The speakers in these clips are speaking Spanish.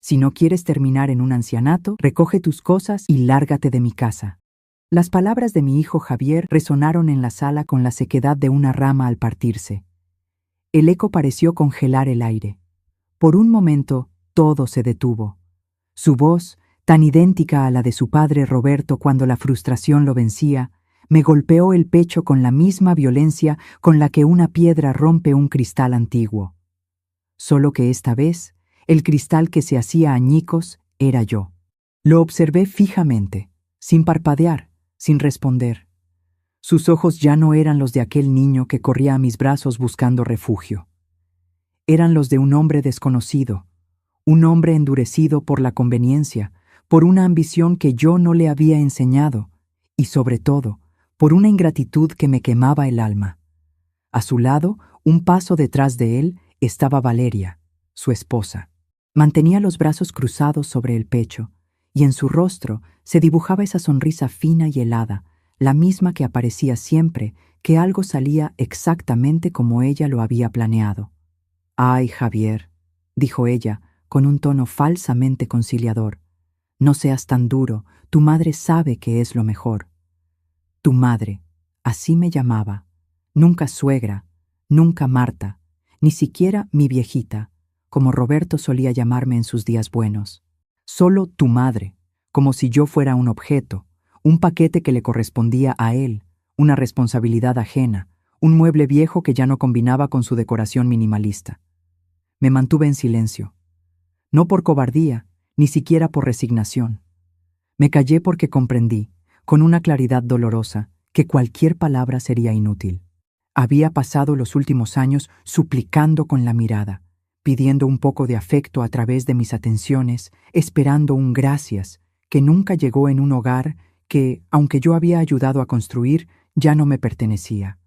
Si no quieres terminar en un ancianato, recoge tus cosas y lárgate de mi casa. Las palabras de mi hijo Javier resonaron en la sala con la sequedad de una rama al partirse. El eco pareció congelar el aire. Por un momento, todo se detuvo. Su voz, tan idéntica a la de su padre Roberto cuando la frustración lo vencía, me golpeó el pecho con la misma violencia con la que una piedra rompe un cristal antiguo. Solo que esta vez, el cristal que se hacía añicos era yo. Lo observé fijamente, sin parpadear, sin responder. Sus ojos ya no eran los de aquel niño que corría a mis brazos buscando refugio. Eran los de un hombre desconocido, un hombre endurecido por la conveniencia, por una ambición que yo no le había enseñado, y sobre todo, por una ingratitud que me quemaba el alma. A su lado, un paso detrás de él, estaba Valeria, su esposa. Mantenía los brazos cruzados sobre el pecho, y en su rostro se dibujaba esa sonrisa fina y helada, la misma que aparecía siempre que algo salía exactamente como ella lo había planeado. «Ay, Javier», dijo ella, con un tono falsamente conciliador, «no seas tan duro, tu madre sabe que es lo mejor». Tu madre, así me llamaba, nunca suegra, nunca Marta, ni siquiera mi viejita, como Roberto solía llamarme en sus días buenos. Solo tu madre, como si yo fuera un objeto, un paquete que le correspondía a él, una responsabilidad ajena, un mueble viejo que ya no combinaba con su decoración minimalista. Me mantuve en silencio, no por cobardía, ni siquiera por resignación. Me callé porque comprendí, con una claridad dolorosa, que cualquier palabra sería inútil. Había pasado los últimos años suplicando con la mirada, pidiendo un poco de afecto a través de mis atenciones, esperando un gracias, que nunca llegó en un hogar que, aunque yo había ayudado a construir, ya no me pertenecía.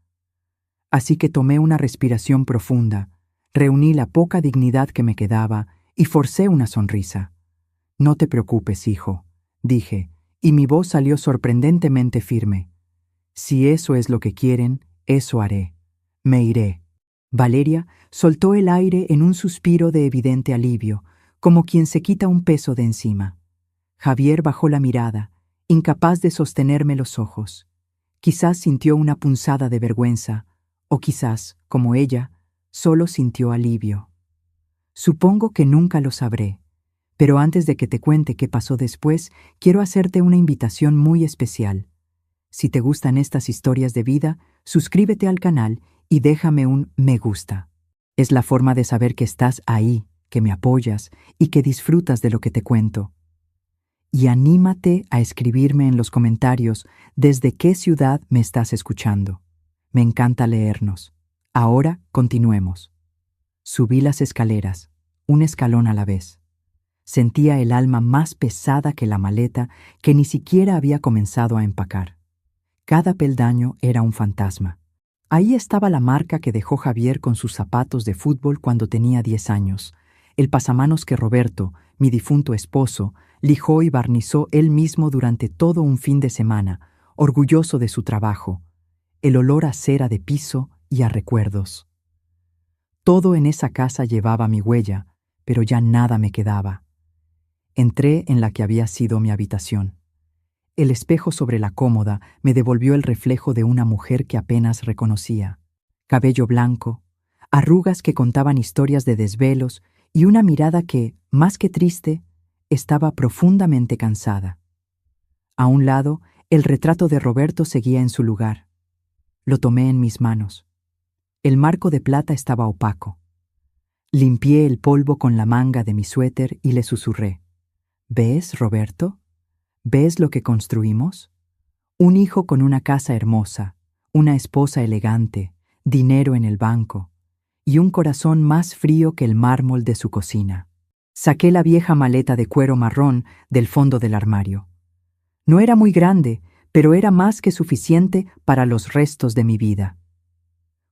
Así que tomé una respiración profunda, reuní la poca dignidad que me quedaba y forcé una sonrisa. «No te preocupes, hijo», dije, y mi voz salió sorprendentemente firme. «Si eso es lo que quieren, eso haré. Me iré». Valeria soltó el aire en un suspiro de evidente alivio, como quien se quita un peso de encima. Javier bajó la mirada, incapaz de sostenerme los ojos. Quizás sintió una punzada de vergüenza, o quizás, como ella, solo sintió alivio. Supongo que nunca lo sabré. Pero antes de que te cuente qué pasó después, quiero hacerte una invitación muy especial. Si te gustan estas historias de vida, suscríbete al canal y déjame un me gusta. Es la forma de saber que estás ahí, que me apoyas y que disfrutas de lo que te cuento. Y anímate a escribirme en los comentarios desde qué ciudad me estás escuchando. Me encanta leernos. Ahora continuemos. Subí las escaleras, un escalón a la vez. Sentía el alma más pesada que la maleta que ni siquiera había comenzado a empacar. Cada peldaño era un fantasma. Ahí estaba la marca que dejó Javier con sus zapatos de fútbol cuando tenía 10 años, el pasamanos que Roberto, mi difunto esposo, lijó y barnizó él mismo durante todo un fin de semana, orgulloso de su trabajo, el olor a cera de piso y a recuerdos. Todo en esa casa llevaba mi huella, pero ya nada me quedaba. Entré en la que había sido mi habitación. El espejo sobre la cómoda me devolvió el reflejo de una mujer que apenas reconocía. Cabello blanco, arrugas que contaban historias de desvelos y una mirada que, más que triste, estaba profundamente cansada. A un lado, el retrato de Roberto seguía en su lugar. Lo tomé en mis manos. El marco de plata estaba opaco. Limpié el polvo con la manga de mi suéter y le susurré. ¿Ves, Roberto? ¿Ves lo que construimos? Un hijo con una casa hermosa, una esposa elegante, dinero en el banco y un corazón más frío que el mármol de su cocina. Saqué la vieja maleta de cuero marrón del fondo del armario. No era muy grande, pero era más que suficiente para los restos de mi vida.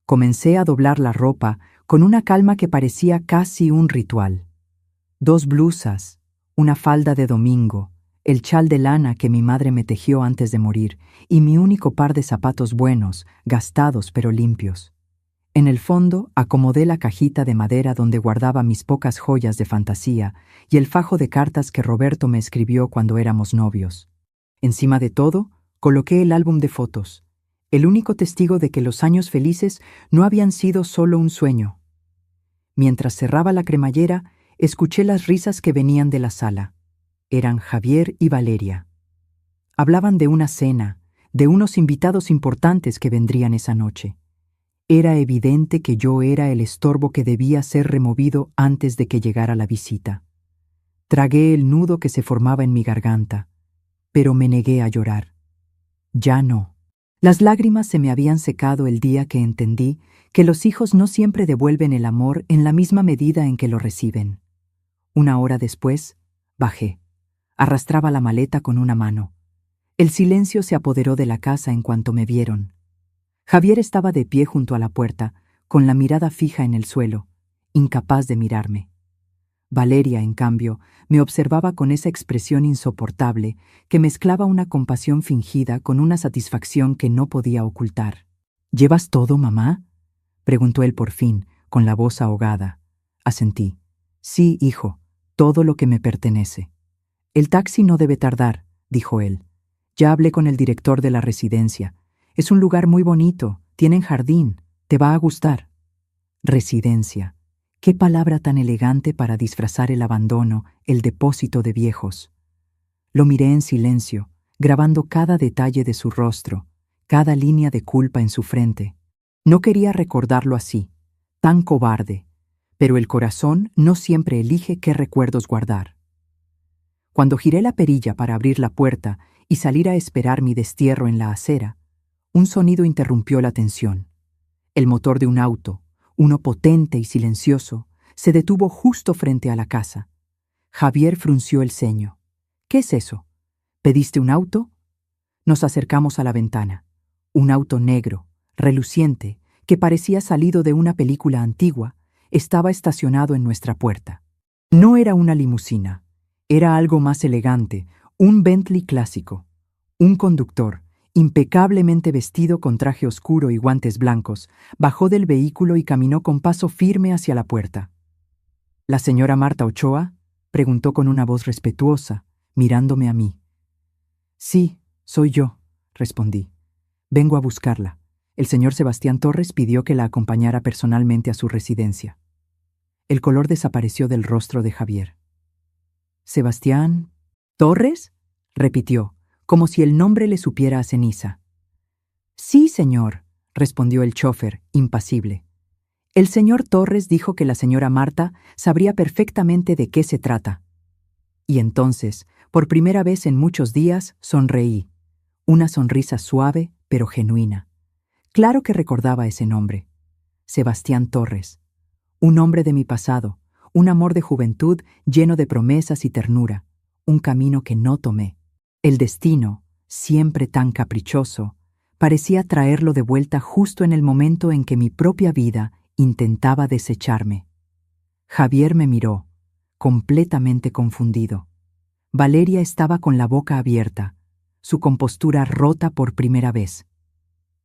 Comencé a doblar la ropa con una calma que parecía casi un ritual. 2 blusas, una falda de domingo, el chal de lana que mi madre me tejió antes de morir y mi único par de zapatos buenos, gastados pero limpios. En el fondo, acomodé la cajita de madera donde guardaba mis pocas joyas de fantasía y el fajo de cartas que Roberto me escribió cuando éramos novios. Encima de todo, coloqué el álbum de fotos, el único testigo de que los años felices no habían sido solo un sueño. Mientras cerraba la cremallera, escuché las risas que venían de la sala. Eran Javier y Valeria. Hablaban de una cena, de unos invitados importantes que vendrían esa noche. Era evidente que yo era el estorbo que debía ser removido antes de que llegara la visita. Tragué el nudo que se formaba en mi garganta, pero me negué a llorar. Ya no. Las lágrimas se me habían secado el día que entendí que los hijos no siempre devuelven el amor en la misma medida en que lo reciben. Una hora después, bajé. Arrastraba la maleta con una mano. El silencio se apoderó de la casa en cuanto me vieron. Javier estaba de pie junto a la puerta, con la mirada fija en el suelo, incapaz de mirarme. Valeria, en cambio, me observaba con esa expresión insoportable que mezclaba una compasión fingida con una satisfacción que no podía ocultar. ¿Llevas todo, mamá?, preguntó él por fin, con la voz ahogada. Asentí. Sí, hijo, todo lo que me pertenece. El taxi no debe tardar, dijo él. Ya hablé con el director de la residencia. Es un lugar muy bonito, tienen jardín, te va a gustar. Residencia. Qué palabra tan elegante para disfrazar el abandono, el depósito de viejos. Lo miré en silencio, grabando cada detalle de su rostro, cada línea de culpa en su frente. No quería recordarlo así, tan cobarde, pero el corazón no siempre elige qué recuerdos guardar. Cuando giré la perilla para abrir la puerta y salir a esperar mi destierro en la acera, un sonido interrumpió la tensión. El motor de un auto, uno potente y silencioso, se detuvo justo frente a la casa. Javier frunció el ceño. ¿Qué es eso? ¿Pediste un auto? Nos acercamos a la ventana. Un auto negro, reluciente, que parecía salido de una película antigua, estaba estacionado en nuestra puerta. No era una limusina, era algo más elegante, un Bentley clásico. Un conductor, impecablemente vestido con traje oscuro y guantes blancos, bajó del vehículo y caminó con paso firme hacia la puerta. ¿La señora Marta Ochoa?, preguntó con una voz respetuosa, mirándome a mí. Sí, soy yo, respondí. Vengo a buscarla. El señor Sebastián Torres pidió que la acompañara personalmente a su residencia. El color desapareció del rostro de Javier. ¿Sebastián Torres?, repitió, como si el nombre le supiera a ceniza. Sí, señor, respondió el chófer, impasible. El señor Torres dijo que la señora Marta sabría perfectamente de qué se trata. Y entonces, por primera vez en muchos días, sonreí. Una sonrisa suave, pero genuina. Claro que recordaba ese nombre. Sebastián Torres. Un hombre de mi pasado, un amor de juventud lleno de promesas y ternura, un camino que no tomé. El destino, siempre tan caprichoso, parecía traerlo de vuelta justo en el momento en que mi propia vida intentaba desecharme. Javier me miró, completamente confundido. Valeria estaba con la boca abierta, su compostura rota por primera vez.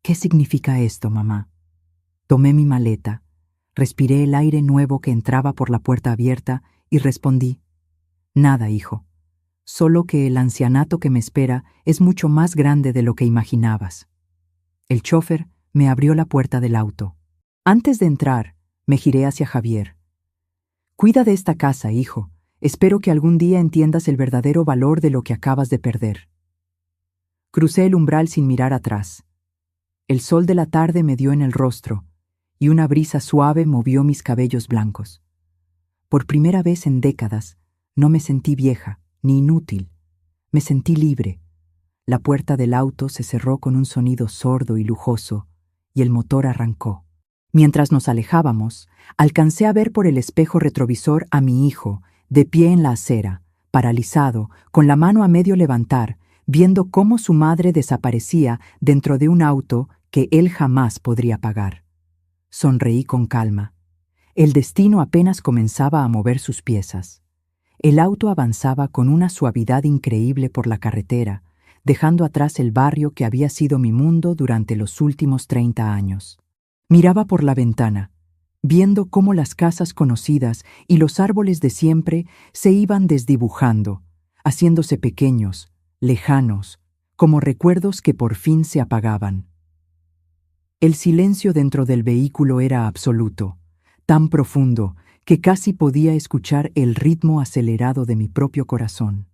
¿Qué significa esto, mamá? Tomé mi maleta, respiré el aire nuevo que entraba por la puerta abierta y respondí: Nada, hijo. Solo que el ancianato que me espera es mucho más grande de lo que imaginabas. El chófer me abrió la puerta del auto. Antes de entrar, me giré hacia Javier. Cuida de esta casa, hijo. Espero que algún día entiendas el verdadero valor de lo que acabas de perder. Crucé el umbral sin mirar atrás. El sol de la tarde me dio en el rostro y una brisa suave movió mis cabellos blancos. Por primera vez en décadas, no me sentí vieja ni inútil. Me sentí libre. La puerta del auto se cerró con un sonido sordo y lujoso, y el motor arrancó. Mientras nos alejábamos, alcancé a ver por el espejo retrovisor a mi hijo, de pie en la acera, paralizado, con la mano a medio levantar, viendo cómo su madre desaparecía dentro de un auto que él jamás podría pagar. Sonreí con calma. El destino apenas comenzaba a mover sus piezas. El auto avanzaba con una suavidad increíble por la carretera, dejando atrás el barrio que había sido mi mundo durante los últimos 30 años. Miraba por la ventana, viendo cómo las casas conocidas y los árboles de siempre se iban desdibujando, haciéndose pequeños, lejanos, como recuerdos que por fin se apagaban. El silencio dentro del vehículo era absoluto, tan profundo que casi podía escuchar el ritmo acelerado de mi propio corazón.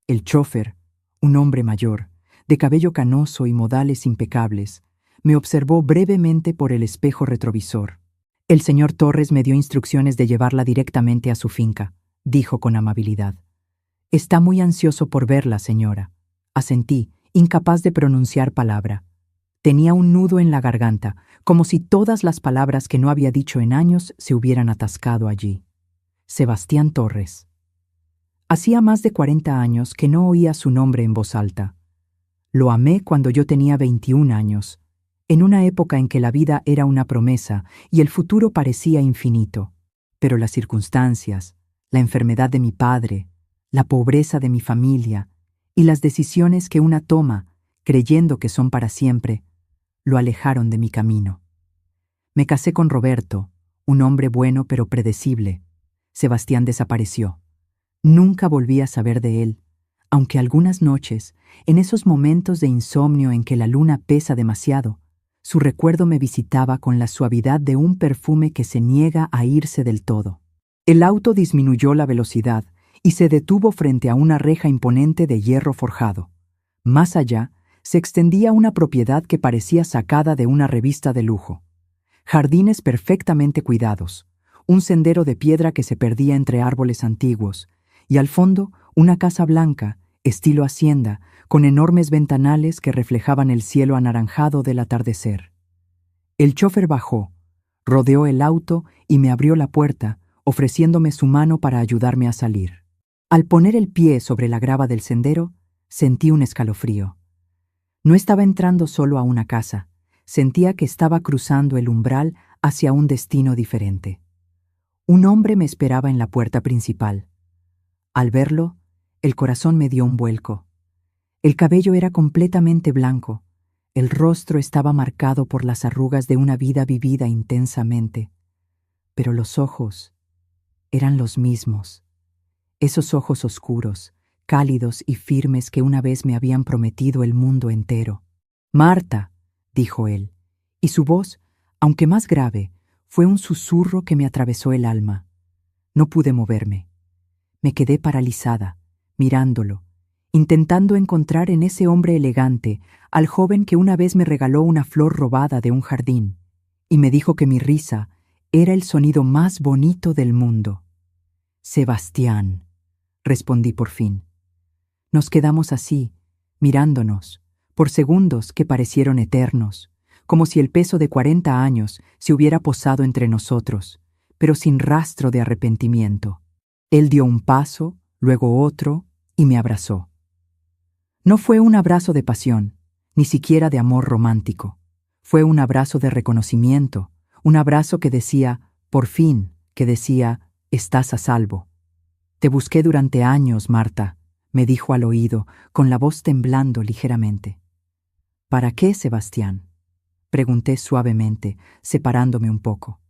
El chófer, un hombre mayor, de cabello canoso y modales impecables, me observó brevemente por el espejo retrovisor. El señor Torres me dio instrucciones de llevarla directamente a su finca, dijo con amabilidad. Está muy ansioso por verla, señora. Asentí, incapaz de pronunciar palabra. Tenía un nudo en la garganta, como si todas las palabras que no había dicho en años se hubieran atascado allí. Sebastián Torres. Hacía más de 40 años que no oía su nombre en voz alta. Lo amé cuando yo tenía 21 años, en una época en que la vida era una promesa y el futuro parecía infinito. Pero las circunstancias, la enfermedad de mi padre, la pobreza de mi familia y las decisiones que una toma, creyendo que son para siempre, lo alejaron de mi camino. Me casé con Roberto, un hombre bueno pero predecible. Sebastián desapareció. Nunca volví a saber de él, aunque algunas noches, en esos momentos de insomnio en que la luna pesa demasiado, su recuerdo me visitaba con la suavidad de un perfume que se niega a irse del todo. El auto disminuyó la velocidad y se detuvo frente a una reja imponente de hierro forjado. Más allá, se extendía una propiedad que parecía sacada de una revista de lujo. Jardines perfectamente cuidados, un sendero de piedra que se perdía entre árboles antiguos, y al fondo una casa blanca, estilo hacienda, con enormes ventanales que reflejaban el cielo anaranjado del atardecer. El chófer bajó, rodeó el auto y me abrió la puerta, ofreciéndome su mano para ayudarme a salir. Al poner el pie sobre la grava del sendero, sentí un escalofrío. No estaba entrando solo a una casa, sentía que estaba cruzando el umbral hacia un destino diferente. Un hombre me esperaba en la puerta principal. Al verlo, el corazón me dio un vuelco. El cabello era completamente blanco, el rostro estaba marcado por las arrugas de una vida vivida intensamente, pero los ojos eran los mismos, esos ojos oscuros, cálidos y firmes que una vez me habían prometido el mundo entero. «Marta», dijo él, y su voz, aunque más grave, fue un susurro que me atravesó el alma. No pude moverme. Me quedé paralizada, mirándolo, intentando encontrar en ese hombre elegante al joven que una vez me regaló una flor robada de un jardín, y me dijo que mi risa era el sonido más bonito del mundo. «Sebastián», respondí por fin. Nos quedamos así, mirándonos, por segundos que parecieron eternos, como si el peso de 40 años se hubiera posado entre nosotros, pero sin rastro de arrepentimiento. Él dio un paso, luego otro, y me abrazó. No fue un abrazo de pasión, ni siquiera de amor romántico. Fue un abrazo de reconocimiento, un abrazo que decía, por fin, que decía, estás a salvo. Te busqué durante años, Marta, me dijo al oído, con la voz temblando ligeramente. ¿Para qué, Sebastián?, pregunté suavemente, separándome un poco.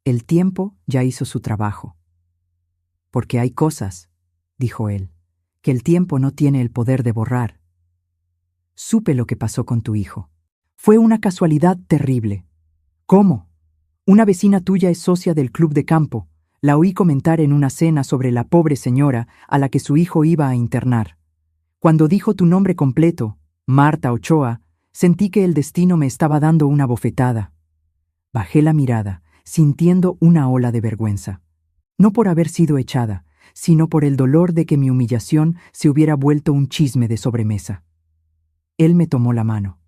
El tiempo ya hizo su trabajo. Porque hay cosas, dijo él, que el tiempo no tiene el poder de borrar. Supe lo que pasó con tu hijo. Fue una casualidad terrible. ¿Cómo? Una vecina tuya es socia del club de campo. La oí comentar en una cena sobre la pobre señora a la que su hijo iba a internar. Cuando dijo tu nombre completo, Marta Ochoa, sentí que el destino me estaba dando una bofetada. Bajé la mirada, sintiendo una ola de vergüenza. No por haber sido echada, sino por el dolor de que mi humillación se hubiera vuelto un chisme de sobremesa. Él me tomó la mano.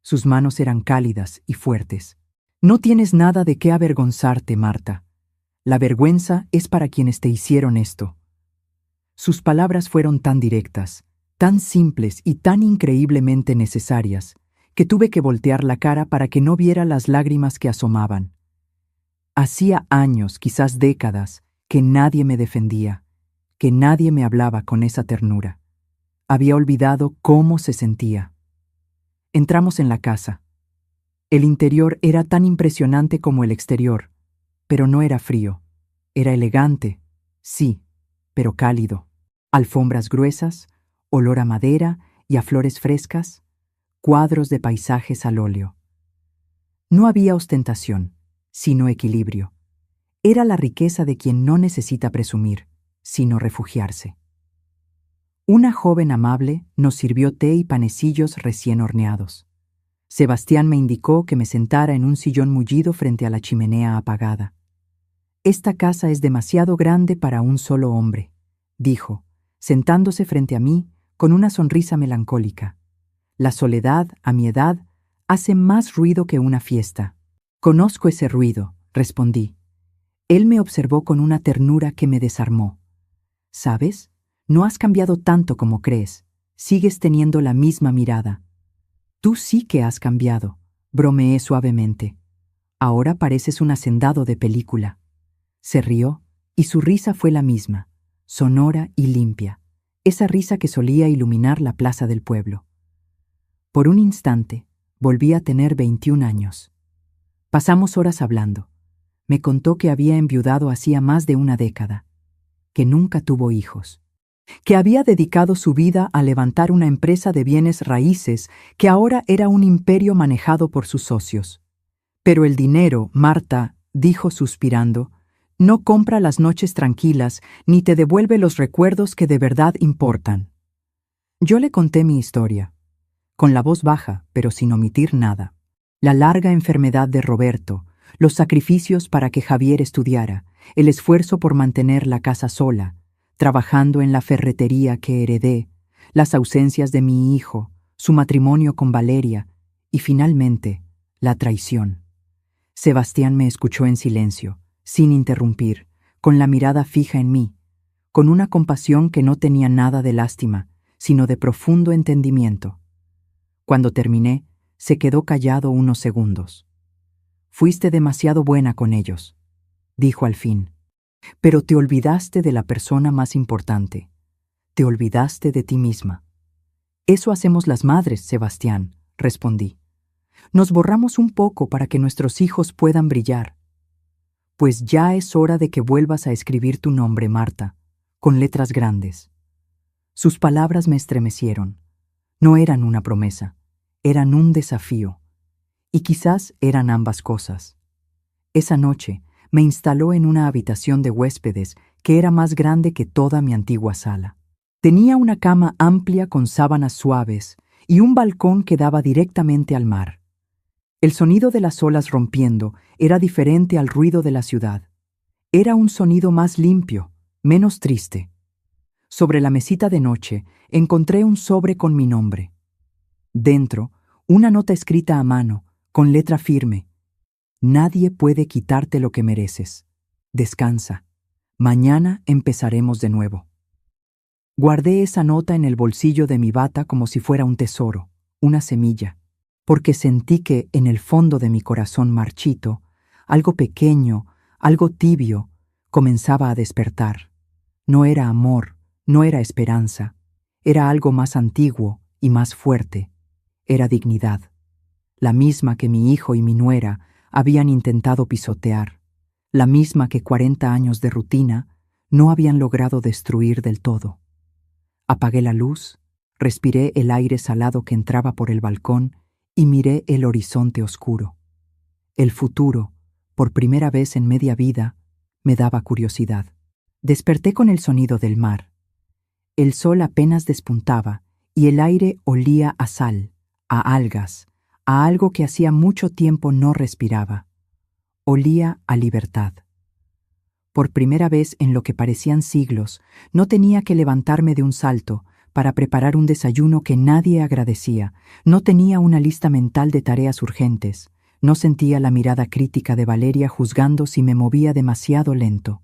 Sus manos eran cálidas y fuertes. No tienes nada de qué avergonzarte, Marta. La vergüenza es para quienes te hicieron esto. Sus palabras fueron tan directas, tan simples y tan increíblemente necesarias, que tuve que voltear la cara para que no viera las lágrimas que asomaban. Hacía años, quizás décadas, que nadie me defendía, que nadie me hablaba con esa ternura. Había olvidado cómo se sentía. Entramos en la casa. El interior era tan impresionante como el exterior, pero no era frío. Era elegante, sí, pero cálido. Alfombras gruesas, olor a madera y a flores frescas, cuadros de paisajes al óleo. No había ostentación, sino equilibrio. Era la riqueza de quien no necesita presumir, sino refugiarse. Una joven amable nos sirvió té y panecillos recién horneados. Sebastián me indicó que me sentara en un sillón mullido frente a la chimenea apagada. «Esta casa es demasiado grande para un solo hombre», dijo, sentándose frente a mí con una sonrisa melancólica. «La soledad, a mi edad, hace más ruido que una fiesta». «Conozco ese ruido», respondí. Él me observó con una ternura que me desarmó. «¿Sabes? No has cambiado tanto como crees. Sigues teniendo la misma mirada». «Tú sí que has cambiado», bromeé suavemente. «Ahora pareces un hacendado de película». Se rió, y su risa fue la misma, sonora y limpia, esa risa que solía iluminar la plaza del pueblo. Por un instante, volví a tener 21 años. Pasamos horas hablando. Me contó que había enviudado hacía más de una década, que nunca tuvo hijos, que había dedicado su vida a levantar una empresa de bienes raíces que ahora era un imperio manejado por sus socios. «Pero el dinero, Marta», dijo suspirando, «no compra las noches tranquilas ni te devuelve los recuerdos que de verdad importan». Yo le conté mi historia, con la voz baja, pero sin omitir nada. La larga enfermedad de Roberto, los sacrificios para que Javier estudiara, el esfuerzo por mantener la casa sola, trabajando en la ferretería que heredé, las ausencias de mi hijo, su matrimonio con Valeria y, finalmente, la traición. Sebastián me escuchó en silencio, sin interrumpir, con la mirada fija en mí, con una compasión que no tenía nada de lástima, sino de profundo entendimiento. Cuando terminé, se quedó callado unos segundos. «Fuiste demasiado buena con ellos», dijo al fin. «Pero te olvidaste de la persona más importante. Te olvidaste de ti misma». «Eso hacemos las madres, Sebastián», respondí. «Nos borramos un poco para que nuestros hijos puedan brillar». «Pues ya es hora de que vuelvas a escribir tu nombre, Marta, con letras grandes». Sus palabras me estremecieron. No eran una promesa, eran un desafío. Y quizás eran ambas cosas. Esa noche me instaló en una habitación de huéspedes que era más grande que toda mi antigua sala. Tenía una cama amplia con sábanas suaves y un balcón que daba directamente al mar. El sonido de las olas rompiendo era diferente al ruido de la ciudad. Era un sonido más limpio, menos triste. Sobre la mesita de noche encontré un sobre con mi nombre. Dentro, una nota escrita a mano, con letra firme. «Nadie puede quitarte lo que mereces. Descansa. Mañana empezaremos de nuevo». Guardé esa nota en el bolsillo de mi bata como si fuera un tesoro, una semilla, porque sentí que, en el fondo de mi corazón marchito, algo pequeño, algo tibio, comenzaba a despertar. No era amor, no era esperanza, era algo más antiguo y más fuerte. Era dignidad, la misma que mi hijo y mi nuera habían intentado pisotear, la misma que 40 años de rutina no habían logrado destruir del todo. Apagué la luz, respiré el aire salado que entraba por el balcón y miré el horizonte oscuro. El futuro, por primera vez en media vida, me daba curiosidad. Desperté con el sonido del mar. El sol apenas despuntaba y el aire olía a sal, a algas, a algo que hacía mucho tiempo no respiraba. Olía a libertad. Por primera vez en lo que parecían siglos, no tenía que levantarme de un salto para preparar un desayuno que nadie agradecía, no tenía una lista mental de tareas urgentes, no sentía la mirada crítica de Valeria juzgando si me movía demasiado lento.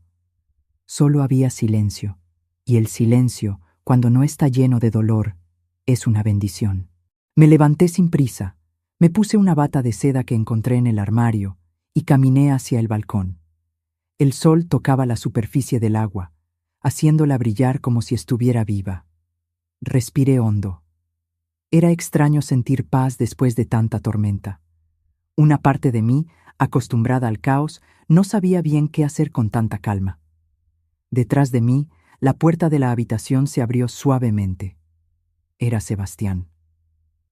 Solo había silencio, y el silencio, cuando no está lleno de dolor, es una bendición. Me levanté sin prisa, me puse una bata de seda que encontré en el armario y caminé hacia el balcón. El sol tocaba la superficie del agua, haciéndola brillar como si estuviera viva. Respiré hondo. Era extraño sentir paz después de tanta tormenta. Una parte de mí, acostumbrada al caos, no sabía bien qué hacer con tanta calma. Detrás de mí, la puerta de la habitación se abrió suavemente. Era Sebastián.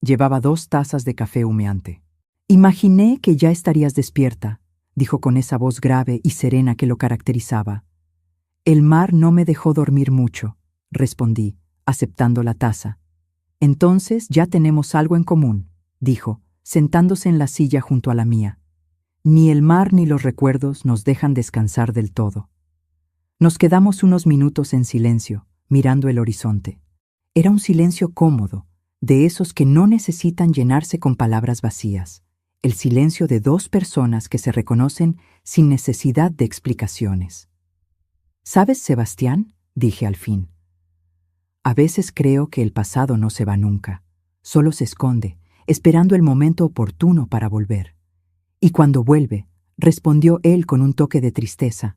Llevaba 2 tazas de café humeante. «Imaginé que ya estarías despierta», dijo con esa voz grave y serena que lo caracterizaba. «El mar no me dejó dormir mucho», respondí, aceptando la taza. «Entonces ya tenemos algo en común», dijo, sentándose en la silla junto a la mía. «Ni el mar ni los recuerdos nos dejan descansar del todo». Nos quedamos unos minutos en silencio, mirando el horizonte. Era un silencio cómodo, de esos que no necesitan llenarse con palabras vacías. El silencio de 2 personas que se reconocen sin necesidad de explicaciones. «¿Sabes, Sebastián?», dije al fin. «A veces creo que el pasado no se va nunca, solo se esconde, esperando el momento oportuno para volver. Y cuando vuelve», respondió él con un toque de tristeza,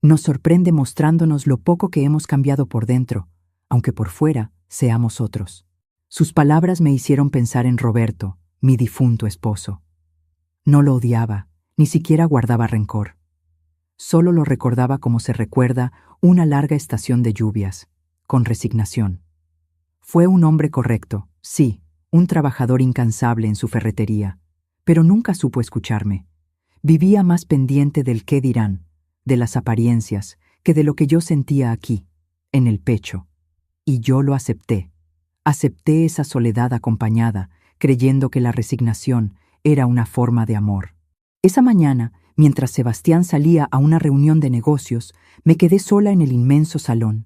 «nos sorprende mostrándonos lo poco que hemos cambiado por dentro, aunque por fuera seamos otros». Sus palabras me hicieron pensar en Roberto, mi difunto esposo. No lo odiaba, ni siquiera guardaba rencor. Solo lo recordaba como se recuerda una larga estación de lluvias, con resignación. Fue un hombre correcto, sí, un trabajador incansable en su ferretería, pero nunca supo escucharme. Vivía más pendiente del qué dirán, de las apariencias, que de lo que yo sentía aquí, en el pecho. Y yo lo acepté. Acepté esa soledad acompañada, creyendo que la resignación era una forma de amor. Esa mañana, mientras Sebastián salía a una reunión de negocios, me quedé sola en el inmenso salón.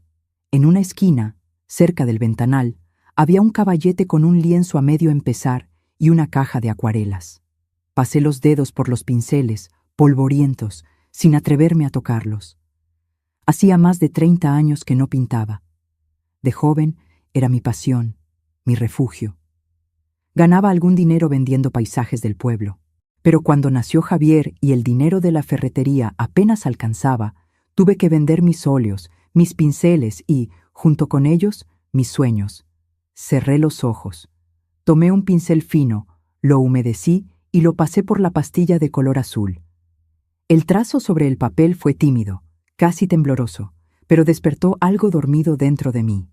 En una esquina, cerca del ventanal, había un caballete con un lienzo a medio empezar y una caja de acuarelas. Pasé los dedos por los pinceles, polvorientos, sin atreverme a tocarlos. Hacía más de 30 años que no pintaba. De joven era mi pasión, mi refugio. Ganaba algún dinero vendiendo paisajes del pueblo. Pero cuando nació Javier y el dinero de la ferretería apenas alcanzaba, tuve que vender mis óleos, mis pinceles y, junto con ellos, mis sueños. Cerré los ojos. Tomé un pincel fino, lo humedecí y lo pasé por la pastilla de color azul. El trazo sobre el papel fue tímido, casi tembloroso, pero despertó algo dormido dentro de mí.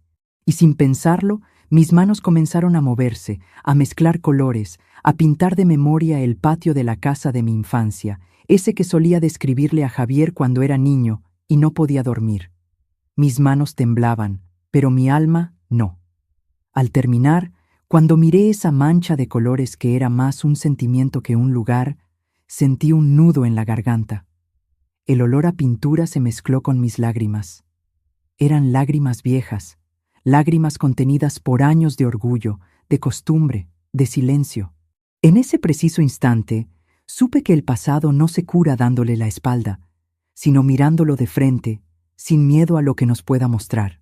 Y sin pensarlo, mis manos comenzaron a moverse, a mezclar colores, a pintar de memoria el patio de la casa de mi infancia, ese que solía describirle a Javier cuando era niño y no podía dormir. Mis manos temblaban, pero mi alma no. Al terminar, cuando miré esa mancha de colores que era más un sentimiento que un lugar, sentí un nudo en la garganta. El olor a pintura se mezcló con mis lágrimas. Eran lágrimas viejas, lágrimas contenidas por años de orgullo, de costumbre, de silencio. En ese preciso instante, supe que el pasado no se cura dándole la espalda, sino mirándolo de frente, sin miedo a lo que nos pueda mostrar.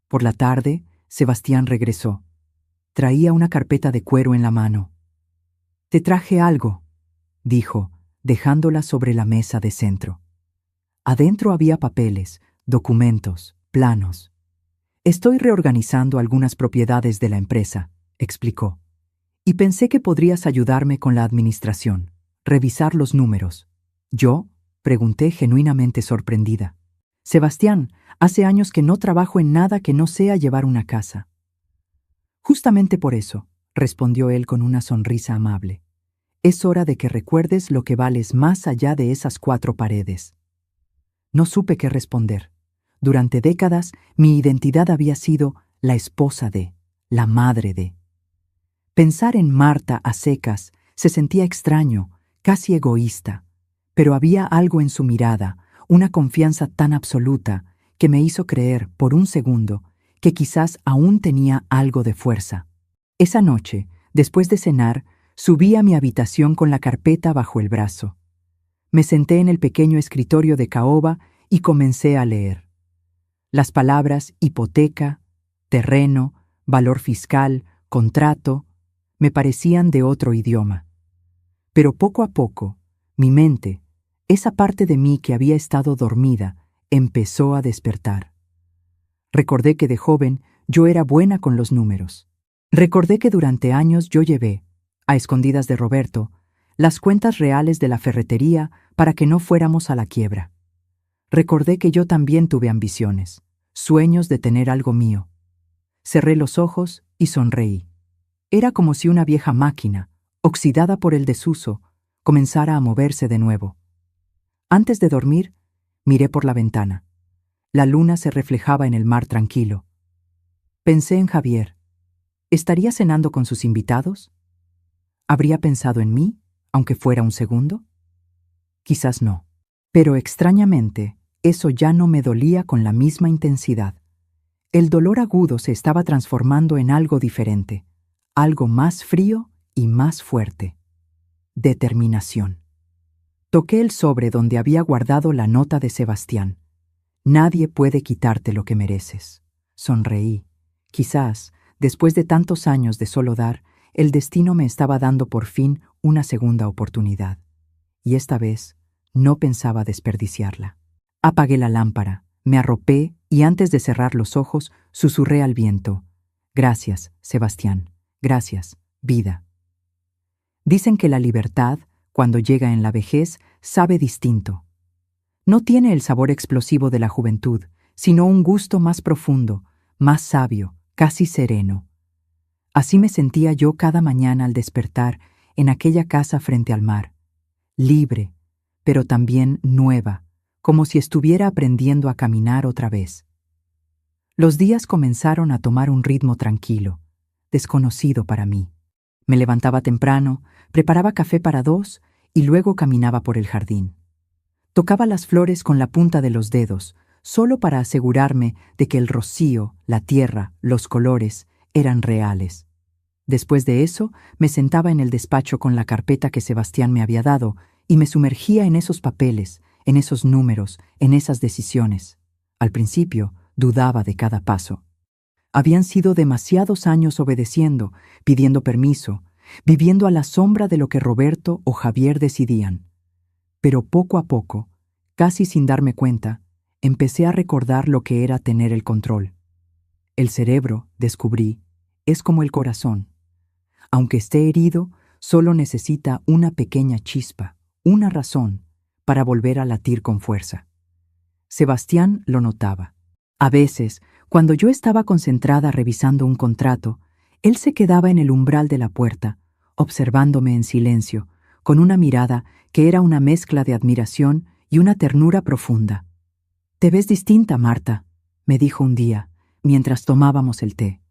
Por la tarde, Sebastián regresó. Traía una carpeta de cuero en la mano. «Te traje algo», dijo, dejándola sobre la mesa de centro. Adentro había papeles, documentos, planos. «Estoy reorganizando algunas propiedades de la empresa», explicó. «Y pensé que podrías ayudarme con la administración, revisar los números». «¿Yo?», pregunté genuinamente sorprendida. «Sebastián, hace años que no trabajo en nada que no sea llevar una casa». «Justamente por eso», respondió él con una sonrisa amable. «Es hora de que recuerdes lo que vales más allá de esas 4 paredes». No supe qué responder. Durante décadas, mi identidad había sido la esposa de, la madre de. Pensar en Marta a secas se sentía extraño, casi egoísta, pero había algo en su mirada, una confianza tan absoluta, que me hizo creer, por un segundo, que quizás aún tenía algo de fuerza. Esa noche, después de cenar, subí a mi habitación con la carpeta bajo el brazo. Me senté en el pequeño escritorio de caoba y comencé a leer. Las palabras hipoteca, terreno, valor fiscal, contrato, me parecían de otro idioma. Pero poco a poco, mi mente, esa parte de mí que había estado dormida, empezó a despertar. Recordé que de joven yo era buena con los números. Recordé que durante años yo llevé, a escondidas de Roberto, las cuentas reales de la ferretería para que no fuéramos a la quiebra. Recordé que yo también tuve ambiciones, sueños de tener algo mío. Cerré los ojos y sonreí. Era como si una vieja máquina, oxidada por el desuso, comenzara a moverse de nuevo. Antes de dormir, miré por la ventana. La luna se reflejaba en el mar tranquilo. Pensé en Javier. ¿Estaría cenando con sus invitados? ¿Habría pensado en mí, aunque fuera un segundo? Quizás no. Pero extrañamente, eso ya no me dolía con la misma intensidad. El dolor agudo se estaba transformando en algo diferente, algo más frío y más fuerte. Determinación. Toqué el sobre donde había guardado la nota de Sebastián. Nadie puede quitarte lo que mereces. Sonreí. Quizás, después de tantos años de solo dar, el destino me estaba dando por fin una segunda oportunidad. Y esta vez no pensaba desperdiciarla. Apagué la lámpara, me arropé y antes de cerrar los ojos, susurré al viento. Gracias, Sebastián. Gracias, vida. Dicen que la libertad, cuando llega en la vejez, sabe distinto. No tiene el sabor explosivo de la juventud, sino un gusto más profundo, más sabio, casi sereno. Así me sentía yo cada mañana al despertar en aquella casa frente al mar, libre, pero también nueva, como si estuviera aprendiendo a caminar otra vez. Los días comenzaron a tomar un ritmo tranquilo, desconocido para mí. Me levantaba temprano, preparaba café para dos y luego caminaba por el jardín. Tocaba las flores con la punta de los dedos, solo para asegurarme de que el rocío, la tierra, los colores eran reales. Después de eso, me sentaba en el despacho con la carpeta que Sebastián me había dado y me sumergía en esos papeles, en esos números, en esas decisiones. Al principio, dudaba de cada paso. Habían sido demasiados años obedeciendo, pidiendo permiso, viviendo a la sombra de lo que Roberto o Javier decidían. Pero poco a poco, casi sin darme cuenta, empecé a recordar lo que era tener el control. El cerebro, descubrí, es como el corazón. Aunque esté herido, solo necesita una pequeña chispa, una razón, para volver a latir con fuerza. Sebastián lo notaba. A veces, cuando yo estaba concentrada revisando un contrato, él se quedaba en el umbral de la puerta, observándome en silencio, con una mirada que era una mezcla de admiración y una ternura profunda. «Te ves distinta, Marta», me dijo un día, mientras tomábamos el té.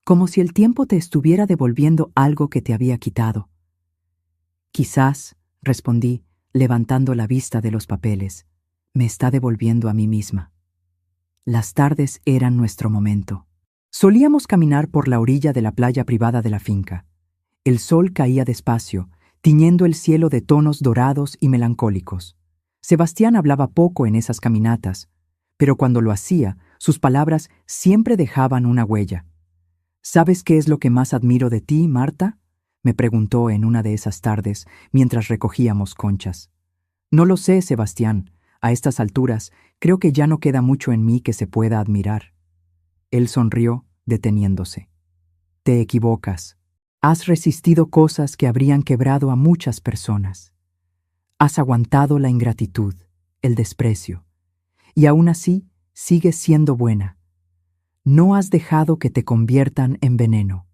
Como si el tiempo te estuviera devolviendo algo que te había quitado. «Quizás», respondí, levantando la vista de los papeles, «me está devolviendo a mí misma». Las tardes eran nuestro momento. Solíamos caminar por la orilla de la playa privada de la finca. El sol caía despacio, tiñendo el cielo de tonos dorados y melancólicos. Sebastián hablaba poco en esas caminatas, pero cuando lo hacía, sus palabras siempre dejaban una huella. «¿Sabes qué es lo que más admiro de ti, Marta?», me preguntó en una de esas tardes, mientras recogíamos conchas. «No lo sé, Sebastián. A estas alturas, creo que ya no queda mucho en mí que se pueda admirar». Él sonrió, deteniéndose. «Te equivocas. Has resistido cosas que habrían quebrado a muchas personas. Has aguantado la ingratitud, el desprecio, y aún así sigues siendo buena. No has dejado que te conviertan en veneno».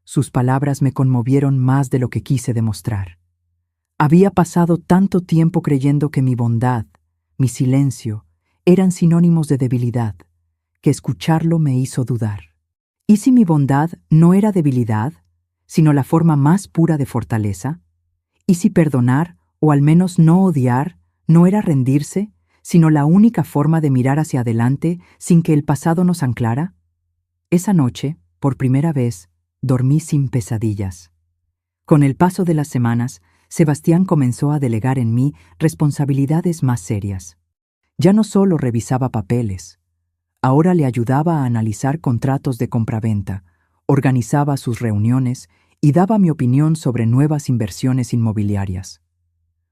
Sus palabras me conmovieron más de lo que quise demostrar. Había pasado tanto tiempo creyendo que mi bondad, mi silencio, eran sinónimos de debilidad, que escucharlo me hizo dudar. ¿Y si mi bondad no era debilidad, sino la forma más pura de fortaleza? ¿Y si perdonar, o al menos no odiar, no era rendirse, sino la única forma de mirar hacia adelante sin que el pasado nos anclara? Esa noche, por primera vez, dormí sin pesadillas. Con el paso de las semanas, Sebastián comenzó a delegar en mí responsabilidades más serias. Ya no solo revisaba papeles. Ahora le ayudaba a analizar contratos de compraventa, organizaba sus reuniones y daba mi opinión sobre nuevas inversiones inmobiliarias.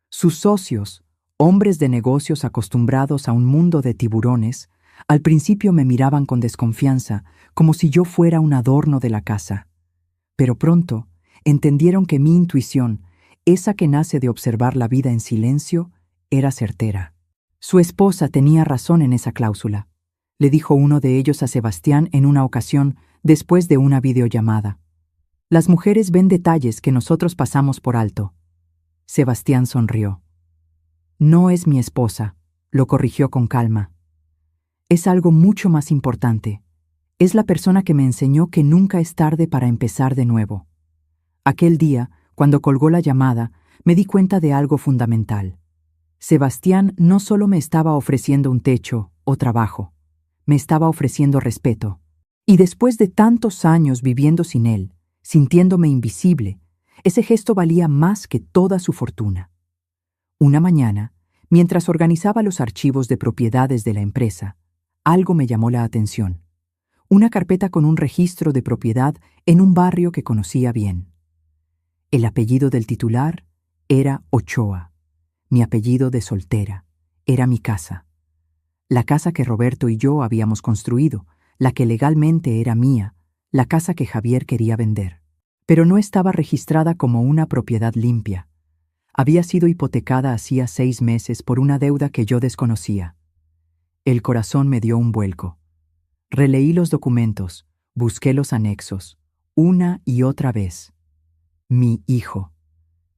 Sus socios, hombres de negocios acostumbrados a un mundo de tiburones, al principio me miraban con desconfianza, como si yo fuera un adorno de la casa. Pero pronto entendieron que mi intuición, esa que nace de observar la vida en silencio, era certera. Su esposa tenía razón en esa cláusula, le dijo uno de ellos a Sebastián en una ocasión después de una videollamada. Las mujeres ven detalles que nosotros pasamos por alto. Sebastián sonrió. No es mi esposa, lo corrigió con calma. Es algo mucho más importante. Es la persona que me enseñó que nunca es tarde para empezar de nuevo. Aquel día, cuando colgó la llamada, me di cuenta de algo fundamental. Sebastián no solo me estaba ofreciendo un techo o trabajo, me estaba ofreciendo respeto. Y después de tantos años viviendo sin él, sintiéndome invisible, ese gesto valía más que toda su fortuna. Una mañana, mientras organizaba los archivos de propiedades de la empresa, algo me llamó la atención. Una carpeta con un registro de propiedad en un barrio que conocía bien. El apellido del titular era Ochoa. Mi apellido de soltera. Era mi casa. La casa que Roberto y yo habíamos construido, la que legalmente era mía, la casa que Javier quería vender. Pero no estaba registrada como una propiedad limpia. Había sido hipotecada hacía 6 meses por una deuda que yo desconocía. El corazón me dio un vuelco. Releí los documentos, busqué los anexos, una y otra vez. Mi hijo.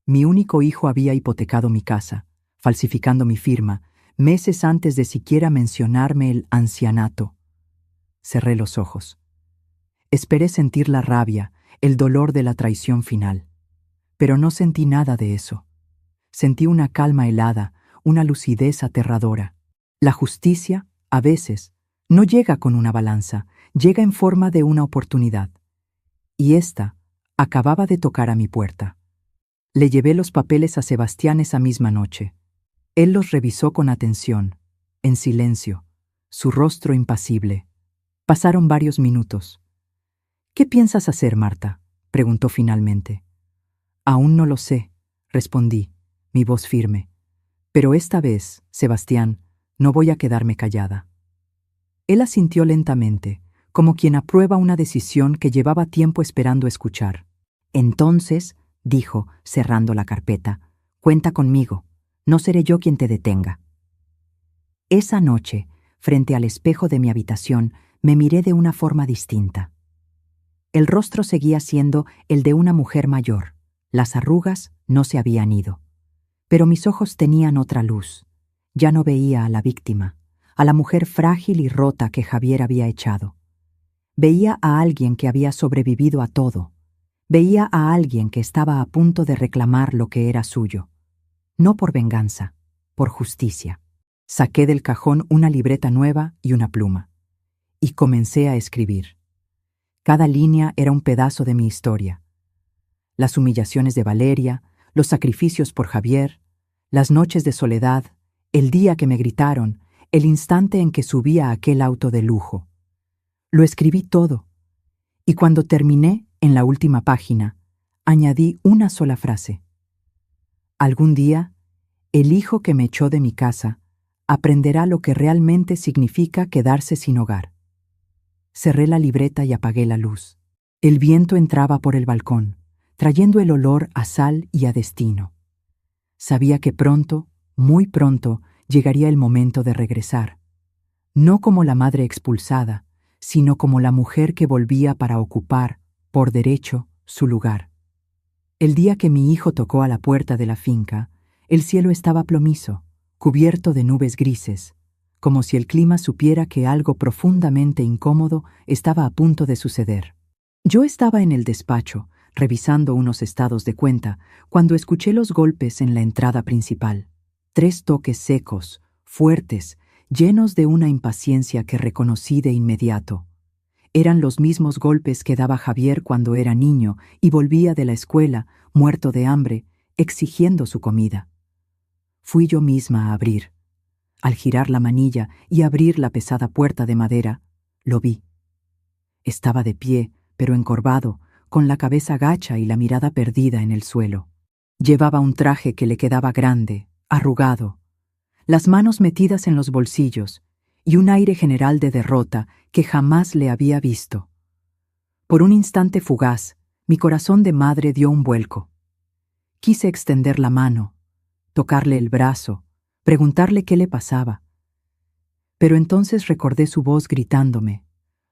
Mi único hijo había hipotecado mi casa, falsificando mi firma, meses antes de siquiera mencionarme el ancianato. Cerré los ojos. Esperé sentir la rabia, el dolor de la traición final. Pero no sentí nada de eso. Sentí una calma helada, una lucidez aterradora. La justicia, a veces, no llega con una balanza, llega en forma de una oportunidad. Y esta acababa de tocar a mi puerta. Le llevé los papeles a Sebastián esa misma noche. Él los revisó con atención, en silencio, su rostro impasible. Pasaron varios minutos. «¿Qué piensas hacer, Marta?», preguntó finalmente. «Aún no lo sé», respondí, mi voz firme. «Pero esta vez, Sebastián, no voy a quedarme callada». Él asintió lentamente, como quien aprueba una decisión que llevaba tiempo esperando escuchar. «Entonces», dijo, cerrando la carpeta, «cuenta conmigo. No seré yo quien te detenga». Esa noche, frente al espejo de mi habitación, me miré de una forma distinta. El rostro seguía siendo el de una mujer mayor. Las arrugas no se habían ido. Pero mis ojos tenían otra luz. Ya no veía a la víctima, a la mujer frágil y rota que Javier había echado. Veía a alguien que había sobrevivido a todo. Veía a alguien que estaba a punto de reclamar lo que era suyo. No por venganza, por justicia. Saqué del cajón una libreta nueva y una pluma. Y comencé a escribir. Cada línea era un pedazo de mi historia. Las humillaciones de Valeria, los sacrificios por Javier, las noches de soledad, el día que me gritaron, el instante en que subí a aquel auto de lujo. Lo escribí todo. Y cuando terminé, en la última página, añadí una sola frase. Algún día, el hijo que me echó de mi casa aprenderá lo que realmente significa quedarse sin hogar. Cerré la libreta y apagué la luz. El viento entraba por el balcón, trayendo el olor a sal y a destino. Sabía que pronto, muy pronto, llegaría el momento de regresar. No como la madre expulsada, sino como la mujer que volvía para ocupar, por derecho, su lugar. El día que mi hijo tocó a la puerta de la finca, el cielo estaba plomizo, cubierto de nubes grises, como si el clima supiera que algo profundamente incómodo estaba a punto de suceder. Yo estaba en el despacho, revisando unos estados de cuenta, cuando escuché los golpes en la entrada principal. 3 toques secos, fuertes, llenos de una impaciencia que reconocí de inmediato. Eran los mismos golpes que daba Javier cuando era niño y volvía de la escuela, muerto de hambre, exigiendo su comida. Fui yo misma a abrir. Al girar la manilla y abrir la pesada puerta de madera, lo vi. Estaba de pie, pero encorvado, con la cabeza gacha y la mirada perdida en el suelo. Llevaba un traje que le quedaba grande, arrugado, las manos metidas en los bolsillos y un aire general de derrota que jamás le había visto. Por un instante fugaz, mi corazón de madre dio un vuelco. Quise extender la mano, tocarle el brazo, preguntarle qué le pasaba. Pero entonces recordé su voz gritándome,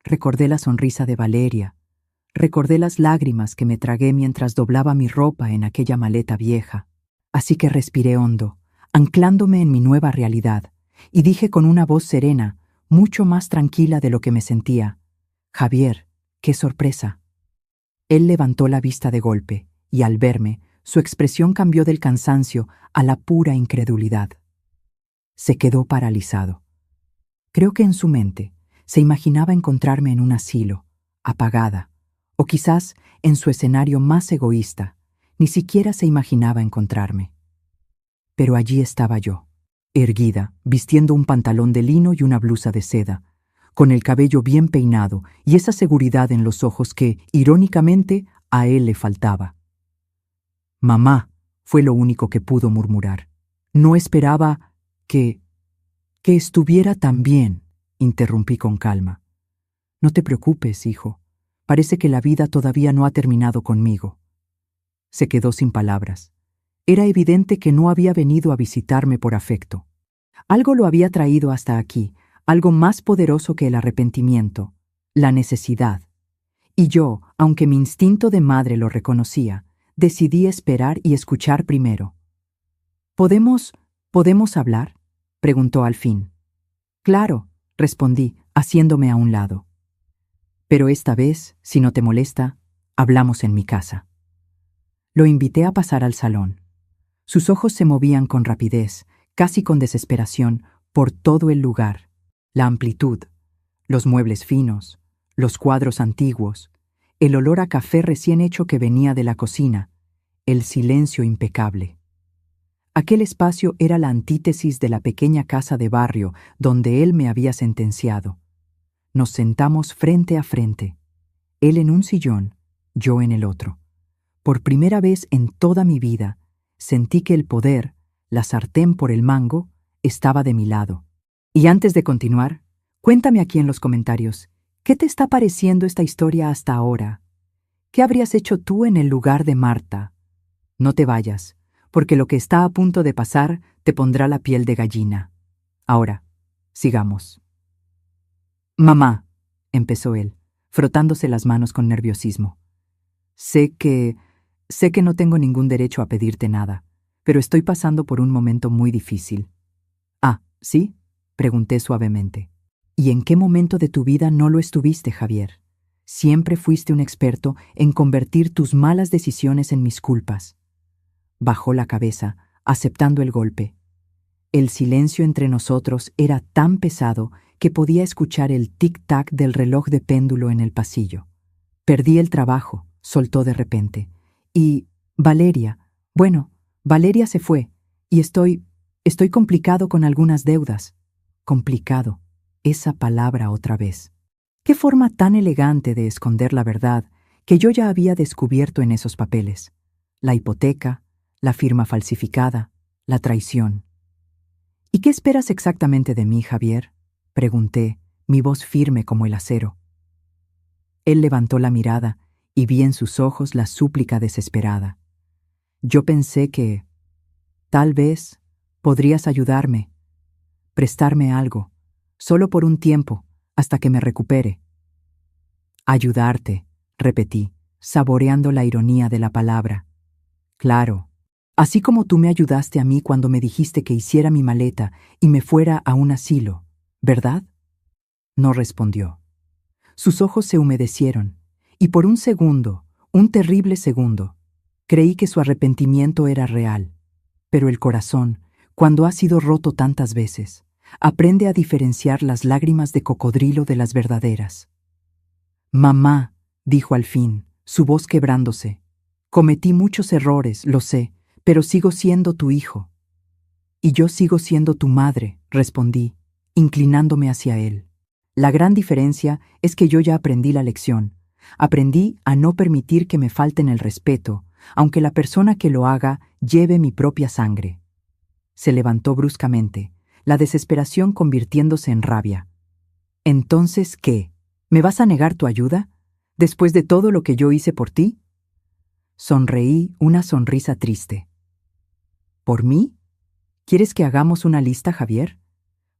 recordé la sonrisa de Valeria, recordé las lágrimas que me tragué mientras doblaba mi ropa en aquella maleta vieja. Así que respiré hondo, anclándome en mi nueva realidad, y dije con una voz serena, mucho más tranquila de lo que me sentía: Javier, qué sorpresa. Él levantó la vista de golpe, y al verme, su expresión cambió del cansancio a la pura incredulidad. Se quedó paralizado. Creo que en su mente se imaginaba encontrarme en un asilo, apagada, o quizás en su escenario más egoísta, ni siquiera se imaginaba encontrarme. Pero allí estaba yo, erguida, vistiendo un pantalón de lino y una blusa de seda, con el cabello bien peinado y esa seguridad en los ojos que, irónicamente, a él le faltaba. «Mamá», fue lo único que pudo murmurar. «No esperaba que estuviera tan bien», interrumpí con calma. «No te preocupes, hijo. Parece que la vida todavía no ha terminado conmigo». Se quedó sin palabras. Era evidente que no había venido a visitarme por afecto. Algo lo había traído hasta aquí, algo más poderoso que el arrepentimiento, la necesidad. Y yo, aunque mi instinto de madre lo reconocía, decidí esperar y escuchar primero. ¿Podemos hablar?», preguntó al fin. «Claro», respondí, haciéndome a un lado. «Pero esta vez, si no te molesta, hablamos en mi casa». Lo invité a pasar al salón. Sus ojos se movían con rapidez, casi con desesperación, por todo el lugar. La amplitud, los muebles finos, los cuadros antiguos, el olor a café recién hecho que venía de la cocina, el silencio impecable. Aquel espacio era la antítesis de la pequeña casa de barrio donde él me había sentenciado. Nos sentamos frente a frente, él en un sillón, yo en el otro. Por primera vez en toda mi vida, sentí que el poder, la sartén por el mango, estaba de mi lado. Y antes de continuar, cuéntame aquí en los comentarios, ¿qué te está pareciendo esta historia hasta ahora? ¿Qué habrías hecho tú en el lugar de Marta? No te vayas, porque lo que está a punto de pasar te pondrá la piel de gallina. Ahora, sigamos. «Mamá», empezó él, frotándose las manos con nerviosismo. Sé que no tengo ningún derecho a pedirte nada, pero estoy pasando por un momento muy difícil». «Ah, ¿sí?», pregunté suavemente. «¿Y en qué momento de tu vida no lo estuviste, Javier? Siempre fuiste un experto en convertir tus malas decisiones en mis culpas». Bajó la cabeza, aceptando el golpe. El silencio entre nosotros era tan pesado que podía escuchar el tic-tac del reloj de péndulo en el pasillo. «Perdí el trabajo», soltó de repente. «Y Valeria, bueno, Valeria se fue, y estoy complicado con algunas deudas». Complicado, esa palabra otra vez. Qué forma tan elegante de esconder la verdad que yo ya había descubierto en esos papeles. La hipoteca, la firma falsificada, la traición. «¿Y qué esperas exactamente de mí, Javier?», pregunté, mi voz firme como el acero. Él levantó la mirada y vi en sus ojos la súplica desesperada. Yo pensé que, tal vez, podrías ayudarme, prestarme algo, solo por un tiempo, hasta que me recupere. «Ayudarte», repetí, saboreando la ironía de la palabra. «Claro, así como tú me ayudaste a mí cuando me dijiste que hiciera mi maleta y me fuera a un asilo, ¿verdad?». No respondió. Sus ojos se humedecieron, y por un segundo, un terrible segundo, creí que su arrepentimiento era real. Pero el corazón, cuando ha sido roto tantas veces, aprende a diferenciar las lágrimas de cocodrilo de las verdaderas. «Mamá», dijo al fin, su voz quebrándose, «cometí muchos errores, lo sé, pero sigo siendo tu hijo». «Y yo sigo siendo tu madre», respondí, inclinándome hacia él. La gran diferencia es que yo ya aprendí la lección. Aprendí a no permitir que me falten el respeto, aunque la persona que lo haga lleve mi propia sangre. Se levantó bruscamente, la desesperación convirtiéndose en rabia. «¿Entonces qué? ¿Me vas a negar tu ayuda? ¿Después de todo lo que yo hice por ti?». Sonreí una sonrisa triste. ¿Por mí? ¿Quieres que hagamos una lista, Javier?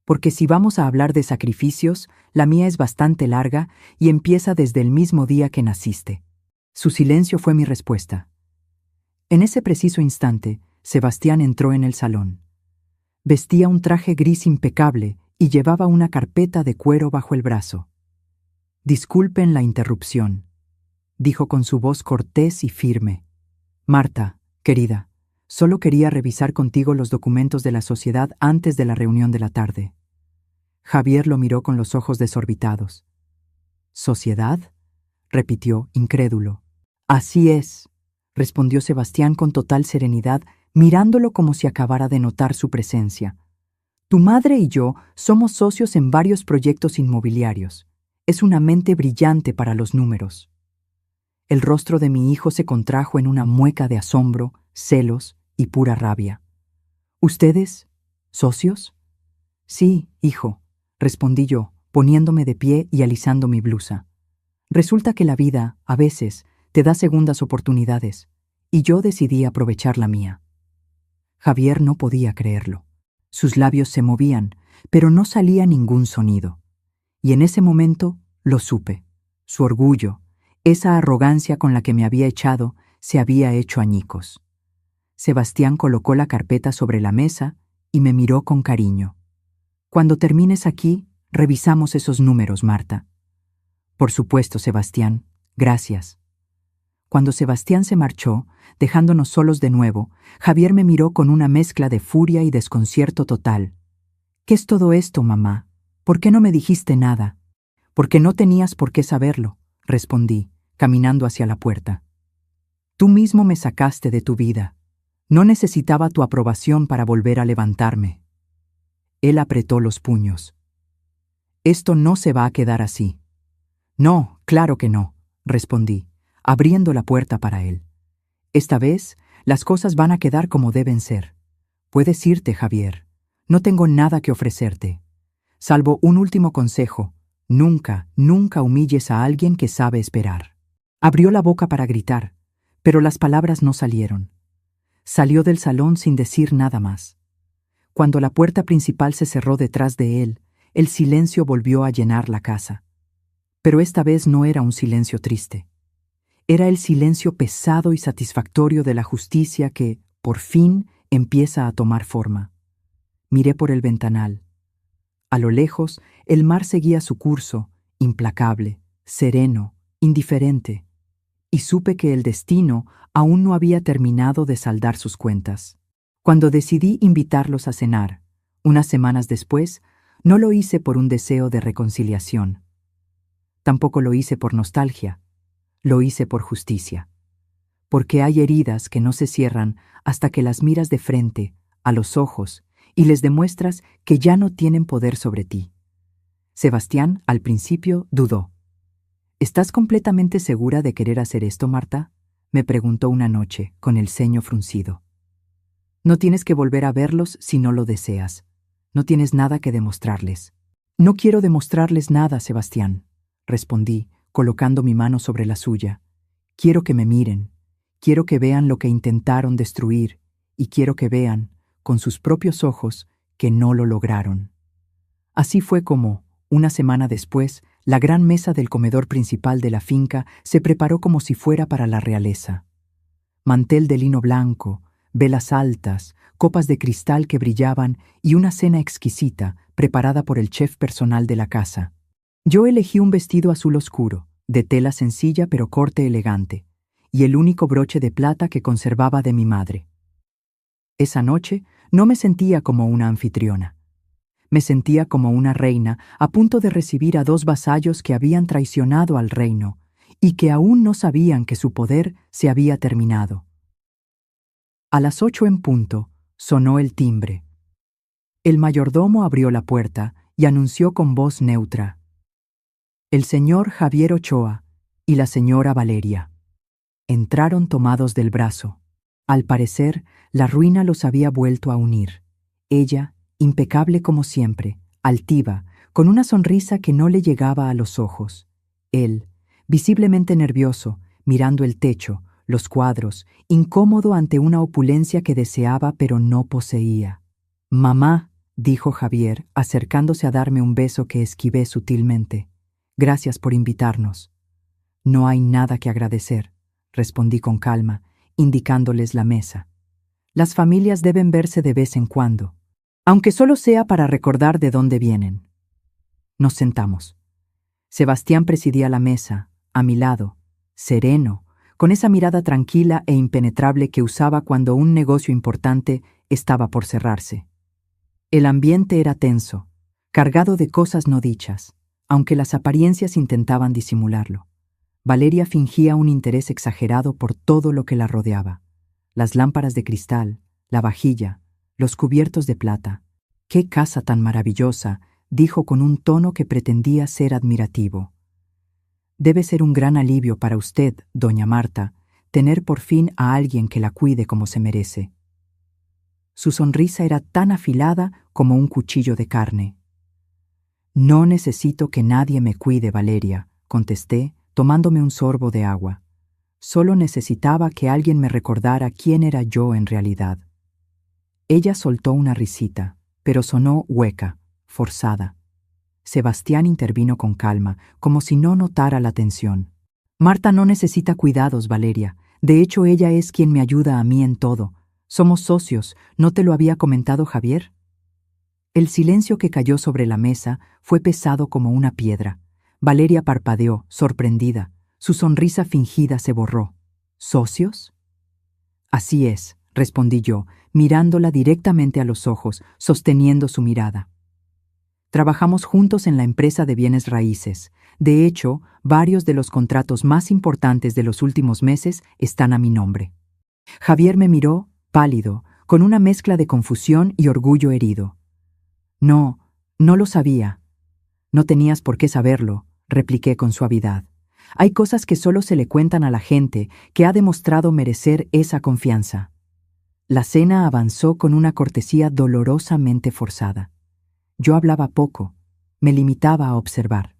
Porque si vamos a hablar de sacrificios, la mía es bastante larga y empieza desde el mismo día que naciste. Su silencio fue mi respuesta. En ese preciso instante, Sebastián entró en el salón. Vestía un traje gris impecable y llevaba una carpeta de cuero bajo el brazo. «Disculpen la interrupción», dijo con su voz cortés y firme. «Marta, querida, solo quería revisar contigo los documentos de la sociedad antes de la reunión de la tarde». Javier lo miró con los ojos desorbitados. «¿Sociedad?», repitió, incrédulo. «Así es», respondió Sebastián con total serenidad, mirándolo como si acabara de notar su presencia. «Tu madre y yo somos socios en varios proyectos inmobiliarios. Es una mente brillante para los números». El rostro de mi hijo se contrajo en una mueca de asombro, celos y pura rabia. «¿Ustedes? ¿Socios?» «Sí, hijo», respondí yo, poniéndome de pie y alisando mi blusa. «Resulta que la vida, a veces, te da segundas oportunidades, y yo decidí aprovechar la mía». Javier no podía creerlo. Sus labios se movían, pero no salía ningún sonido. Y en ese momento lo supe. Su orgullo, esa arrogancia con la que me había echado, se había hecho añicos. Sebastián colocó la carpeta sobre la mesa y me miró con cariño. «Cuando termines aquí, revisamos esos números, Marta». «Por supuesto, Sebastián. Gracias». Cuando Sebastián se marchó, dejándonos solos de nuevo, Javier me miró con una mezcla de furia y desconcierto total. «¿Qué es todo esto, mamá? ¿Por qué no me dijiste nada?» «Porque no tenías por qué saberlo», respondí, caminando hacia la puerta. «Tú mismo me sacaste de tu vida. No necesitaba tu aprobación para volver a levantarme». Él apretó los puños. «Esto no se va a quedar así». «No, claro que no», respondí, abriendo la puerta para él. «Esta vez, las cosas van a quedar como deben ser. Puedes irte, Javier. No tengo nada que ofrecerte. Salvo un último consejo. Nunca, nunca humilles a alguien que sabe esperar». Abrió la boca para gritar, pero las palabras no salieron. Salió del salón sin decir nada más. Cuando la puerta principal se cerró detrás de él, el silencio volvió a llenar la casa. Pero esta vez no era un silencio triste. Era el silencio pesado y satisfactorio de la justicia que, por fin, empieza a tomar forma. Miré por el ventanal. A lo lejos, el mar seguía su curso, implacable, sereno, indiferente, y supe que el destino aún no había terminado de saldar sus cuentas. Cuando decidí invitarlos a cenar, unas semanas después, no lo hice por un deseo de reconciliación. Tampoco lo hice por nostalgia, lo hice por justicia. Porque hay heridas que no se cierran hasta que las miras de frente, a los ojos, y les demuestras que ya no tienen poder sobre ti. Sebastián, al principio, dudó. «¿Estás completamente segura de querer hacer esto, Marta?», me preguntó una noche, con el ceño fruncido. «No tienes que volver a verlos si no lo deseas. No tienes nada que demostrarles». «No quiero demostrarles nada, Sebastián», respondí, colocando mi mano sobre la suya. «Quiero que me miren. Quiero que vean lo que intentaron destruir, y quiero que vean, con sus propios ojos, que no lo lograron». Así fue como, una semana después, la gran mesa del comedor principal de la finca se preparó como si fuera para la realeza. Mantel de lino blanco, velas altas, copas de cristal que brillaban y una cena exquisita preparada por el chef personal de la casa. Yo elegí un vestido azul oscuro, de tela sencilla pero corte elegante, y el único broche de plata que conservaba de mi madre. Esa noche no me sentía como una anfitriona. Me sentía como una reina a punto de recibir a dos vasallos que habían traicionado al reino y que aún no sabían que su poder se había terminado. A las 8 en punto sonó el timbre. El mayordomo abrió la puerta y anunció con voz neutra: «El señor Javier Ochoa y la señora Valeria». Entraron tomados del brazo. Al parecer, la ruina los había vuelto a unir. Ella, impecable como siempre, altiva, con una sonrisa que no le llegaba a los ojos. Él, visiblemente nervioso, mirando el techo, los cuadros, incómodo ante una opulencia que deseaba pero no poseía. «Mamá», dijo Javier, acercándose a darme un beso que esquivé sutilmente. «Gracias por invitarnos». «No hay nada que agradecer», respondí con calma, indicándoles la mesa. «Las familias deben verse de vez en cuando, aunque solo sea para recordar de dónde vienen». Nos sentamos. Sebastián presidía la mesa, a mi lado, sereno, con esa mirada tranquila e impenetrable que usaba cuando un negocio importante estaba por cerrarse. El ambiente era tenso, cargado de cosas no dichas, aunque las apariencias intentaban disimularlo. Valeria fingía un interés exagerado por todo lo que la rodeaba. Las lámparas de cristal, la vajilla, los cubiertos de plata. «¡Qué casa tan maravillosa!», dijo con un tono que pretendía ser admirativo. «Debe ser un gran alivio para usted, doña Marta, tener por fin a alguien que la cuide como se merece». Su sonrisa era tan afilada como un cuchillo de carne. «No necesito que nadie me cuide, Valeria», contesté, tomándome un sorbo de agua. «Solo necesitaba que alguien me recordara quién era yo en realidad». Ella soltó una risita, pero sonó hueca, forzada. Sebastián intervino con calma, como si no notara la tensión. «Marta no necesita cuidados, Valeria. De hecho, ella es quien me ayuda a mí en todo. Somos socios. ¿No te lo había comentado Javier?». El silencio que cayó sobre la mesa fue pesado como una piedra. Valeria parpadeó, sorprendida. Su sonrisa fingida se borró. «¿Socios?». «Así es», respondí yo, mirándola directamente a los ojos, sosteniendo su mirada. «Trabajamos juntos en la empresa de bienes raíces. De hecho, varios de los contratos más importantes de los últimos meses están a mi nombre». Javier me miró, pálido, con una mezcla de confusión y orgullo herido. «No, no lo sabía». «No tenías por qué saberlo», repliqué con suavidad. «Hay cosas que solo se le cuentan a la gente que ha demostrado merecer esa confianza». La cena avanzó con una cortesía dolorosamente forzada. Yo hablaba poco, me limitaba a observar.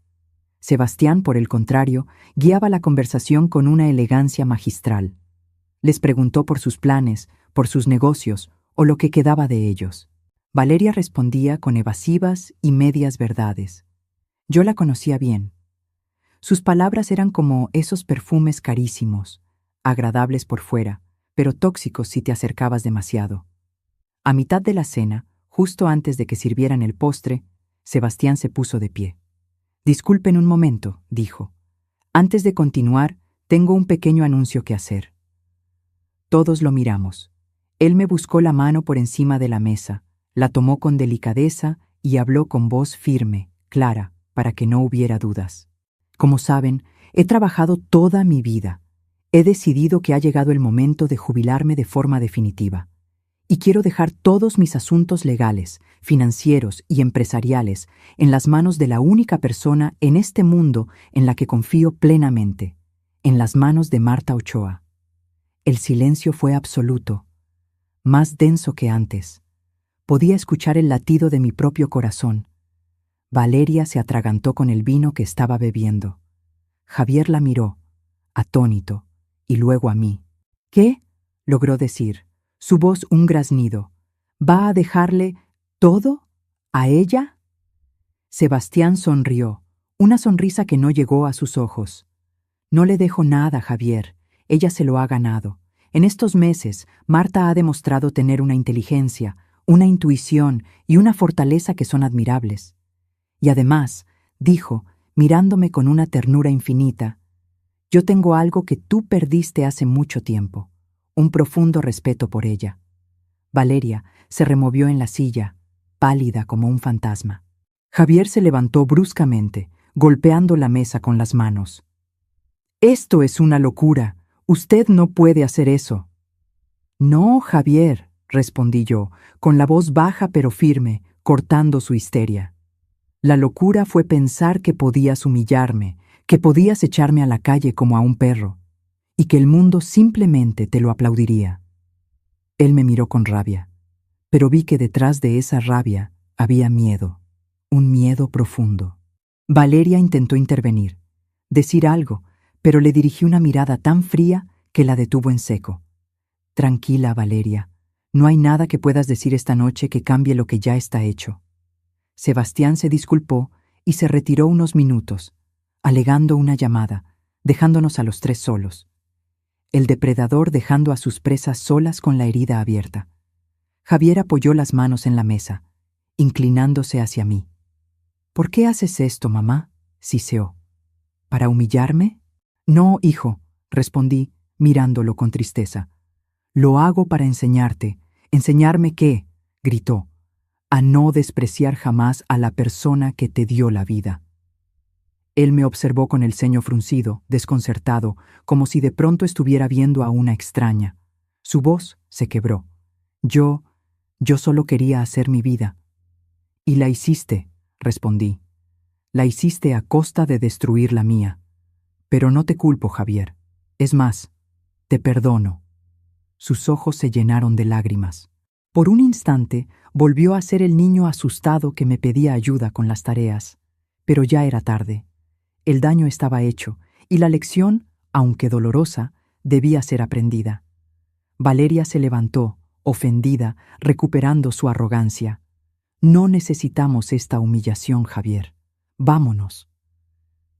Sebastián, por el contrario, guiaba la conversación con una elegancia magistral. Les preguntó por sus planes, por sus negocios o lo que quedaba de ellos. Valeria respondía con evasivas y medias verdades. Yo la conocía bien. Sus palabras eran como esos perfumes carísimos, agradables por fuera, pero tóxicos si te acercabas demasiado. A mitad de la cena, justo antes de que sirvieran el postre, Sebastián se puso de pie. «Disculpen un momento», dijo. «Antes de continuar, tengo un pequeño anuncio que hacer». Todos lo miramos. Él me buscó la mano por encima de la mesa, la tomó con delicadeza y habló con voz firme, clara, para que no hubiera dudas. «Como saben, he trabajado toda mi vida. He decidido que ha llegado el momento de jubilarme de forma definitiva. Y quiero dejar todos mis asuntos legales, financieros y empresariales en las manos de la única persona en este mundo en la que confío plenamente, en las manos de Marta Ochoa». El silencio fue absoluto, más denso que antes. Podía escuchar el latido de mi propio corazón. Valeria se atragantó con el vino que estaba bebiendo. Javier la miró, atónito, y luego a mí. «¿Qué?», logró decir, su voz un graznido. «¿Va a dejarle todo a ella?». Sebastián sonrió, una sonrisa que no llegó a sus ojos. «No le dejo nada, Javier. Ella se lo ha ganado. En estos meses, Marta ha demostrado tener una inteligencia, una intuición y una fortaleza que son admirables. Y además», dijo, mirándome con una ternura infinita, «yo tengo algo que tú perdiste hace mucho tiempo, un profundo respeto por ella». Valeria se removió en la silla, pálida como un fantasma. Javier se levantó bruscamente, golpeando la mesa con las manos. «Esto es una locura. Usted no puede hacer eso». «No, Javier», respondí yo, con la voz baja pero firme, cortando su histeria. «La locura fue pensar que podías humillarme, que podías echarme a la calle como a un perro, y que el mundo simplemente te lo aplaudiría». Él me miró con rabia, pero vi que detrás de esa rabia había miedo, un miedo profundo. Valeria intentó intervenir, decir algo, pero le dirigí una mirada tan fría que la detuvo en seco. Tranquila, Valeria. No hay nada que puedas decir esta noche que cambie lo que ya está hecho. Sebastián se disculpó y se retiró unos minutos, alegando una llamada, dejándonos a los tres solos. El depredador dejando a sus presas solas con la herida abierta. Javier apoyó las manos en la mesa, inclinándose hacia mí. «¿Por qué haces esto, mamá?», siseó. «¿Para humillarme?». «No, hijo», respondí, mirándolo con tristeza. «Lo hago para enseñarte». «¿Enseñarme qué?», gritó. «A no despreciar jamás a la persona que te dio la vida». Él me observó con el ceño fruncido, desconcertado, como si de pronto estuviera viendo a una extraña. Su voz se quebró. Yo solo quería hacer mi vida». «Y la hiciste», respondí. «La hiciste a costa de destruir la mía. Pero no te culpo, Javier. Es más, te perdono». Sus ojos se llenaron de lágrimas. Por un instante volvió a ser el niño asustado que me pedía ayuda con las tareas. Pero ya era tarde. El daño estaba hecho, y la lección, aunque dolorosa, debía ser aprendida. Valeria se levantó, ofendida, recuperando su arrogancia. «No necesitamos esta humillación, Javier. Vámonos».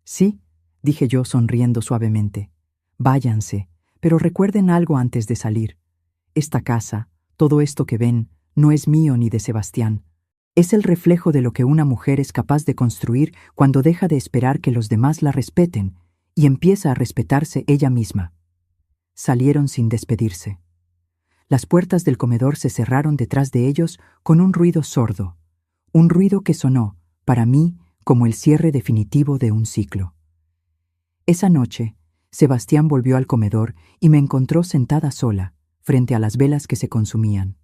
«Sí», dije yo sonriendo suavemente. «Váyanse, pero recuerden algo antes de salir. Esta casa, todo esto que ven, no es mío ni de Sebastián. Es el reflejo de lo que una mujer es capaz de construir cuando deja de esperar que los demás la respeten y empieza a respetarse ella misma». Salieron sin despedirse. Las puertas del comedor se cerraron detrás de ellos con un ruido sordo, un ruido que sonó, para mí, como el cierre definitivo de un ciclo. Esa noche, Sebastián volvió al comedor y me encontró sentada sola, frente a las velas que se consumían.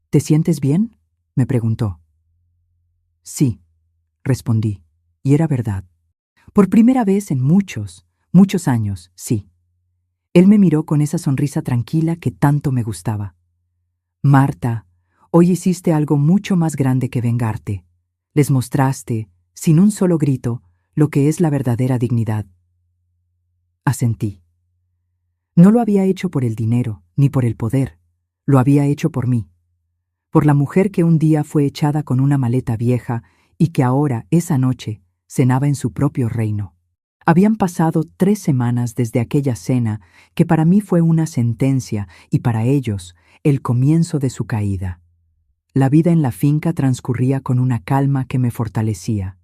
«¿Te sientes bien?», me preguntó. «Sí», respondí, y era verdad. Por primera vez en muchos años, sí. Él me miró con esa sonrisa tranquila que tanto me gustaba. «Marta, hoy hiciste algo mucho más grande que vengarte. Les mostraste, sin un solo grito, lo que es la verdadera dignidad». Asentí. No lo había hecho por el dinero, ni por el poder. Lo había hecho por mí. Por la mujer que un día fue echada con una maleta vieja y que ahora, esa noche, cenaba en su propio reino. Habían pasado 3 semanas desde aquella cena que para mí fue una sentencia y para ellos el comienzo de su caída. La vida en la finca transcurría con una calma que me fortalecía.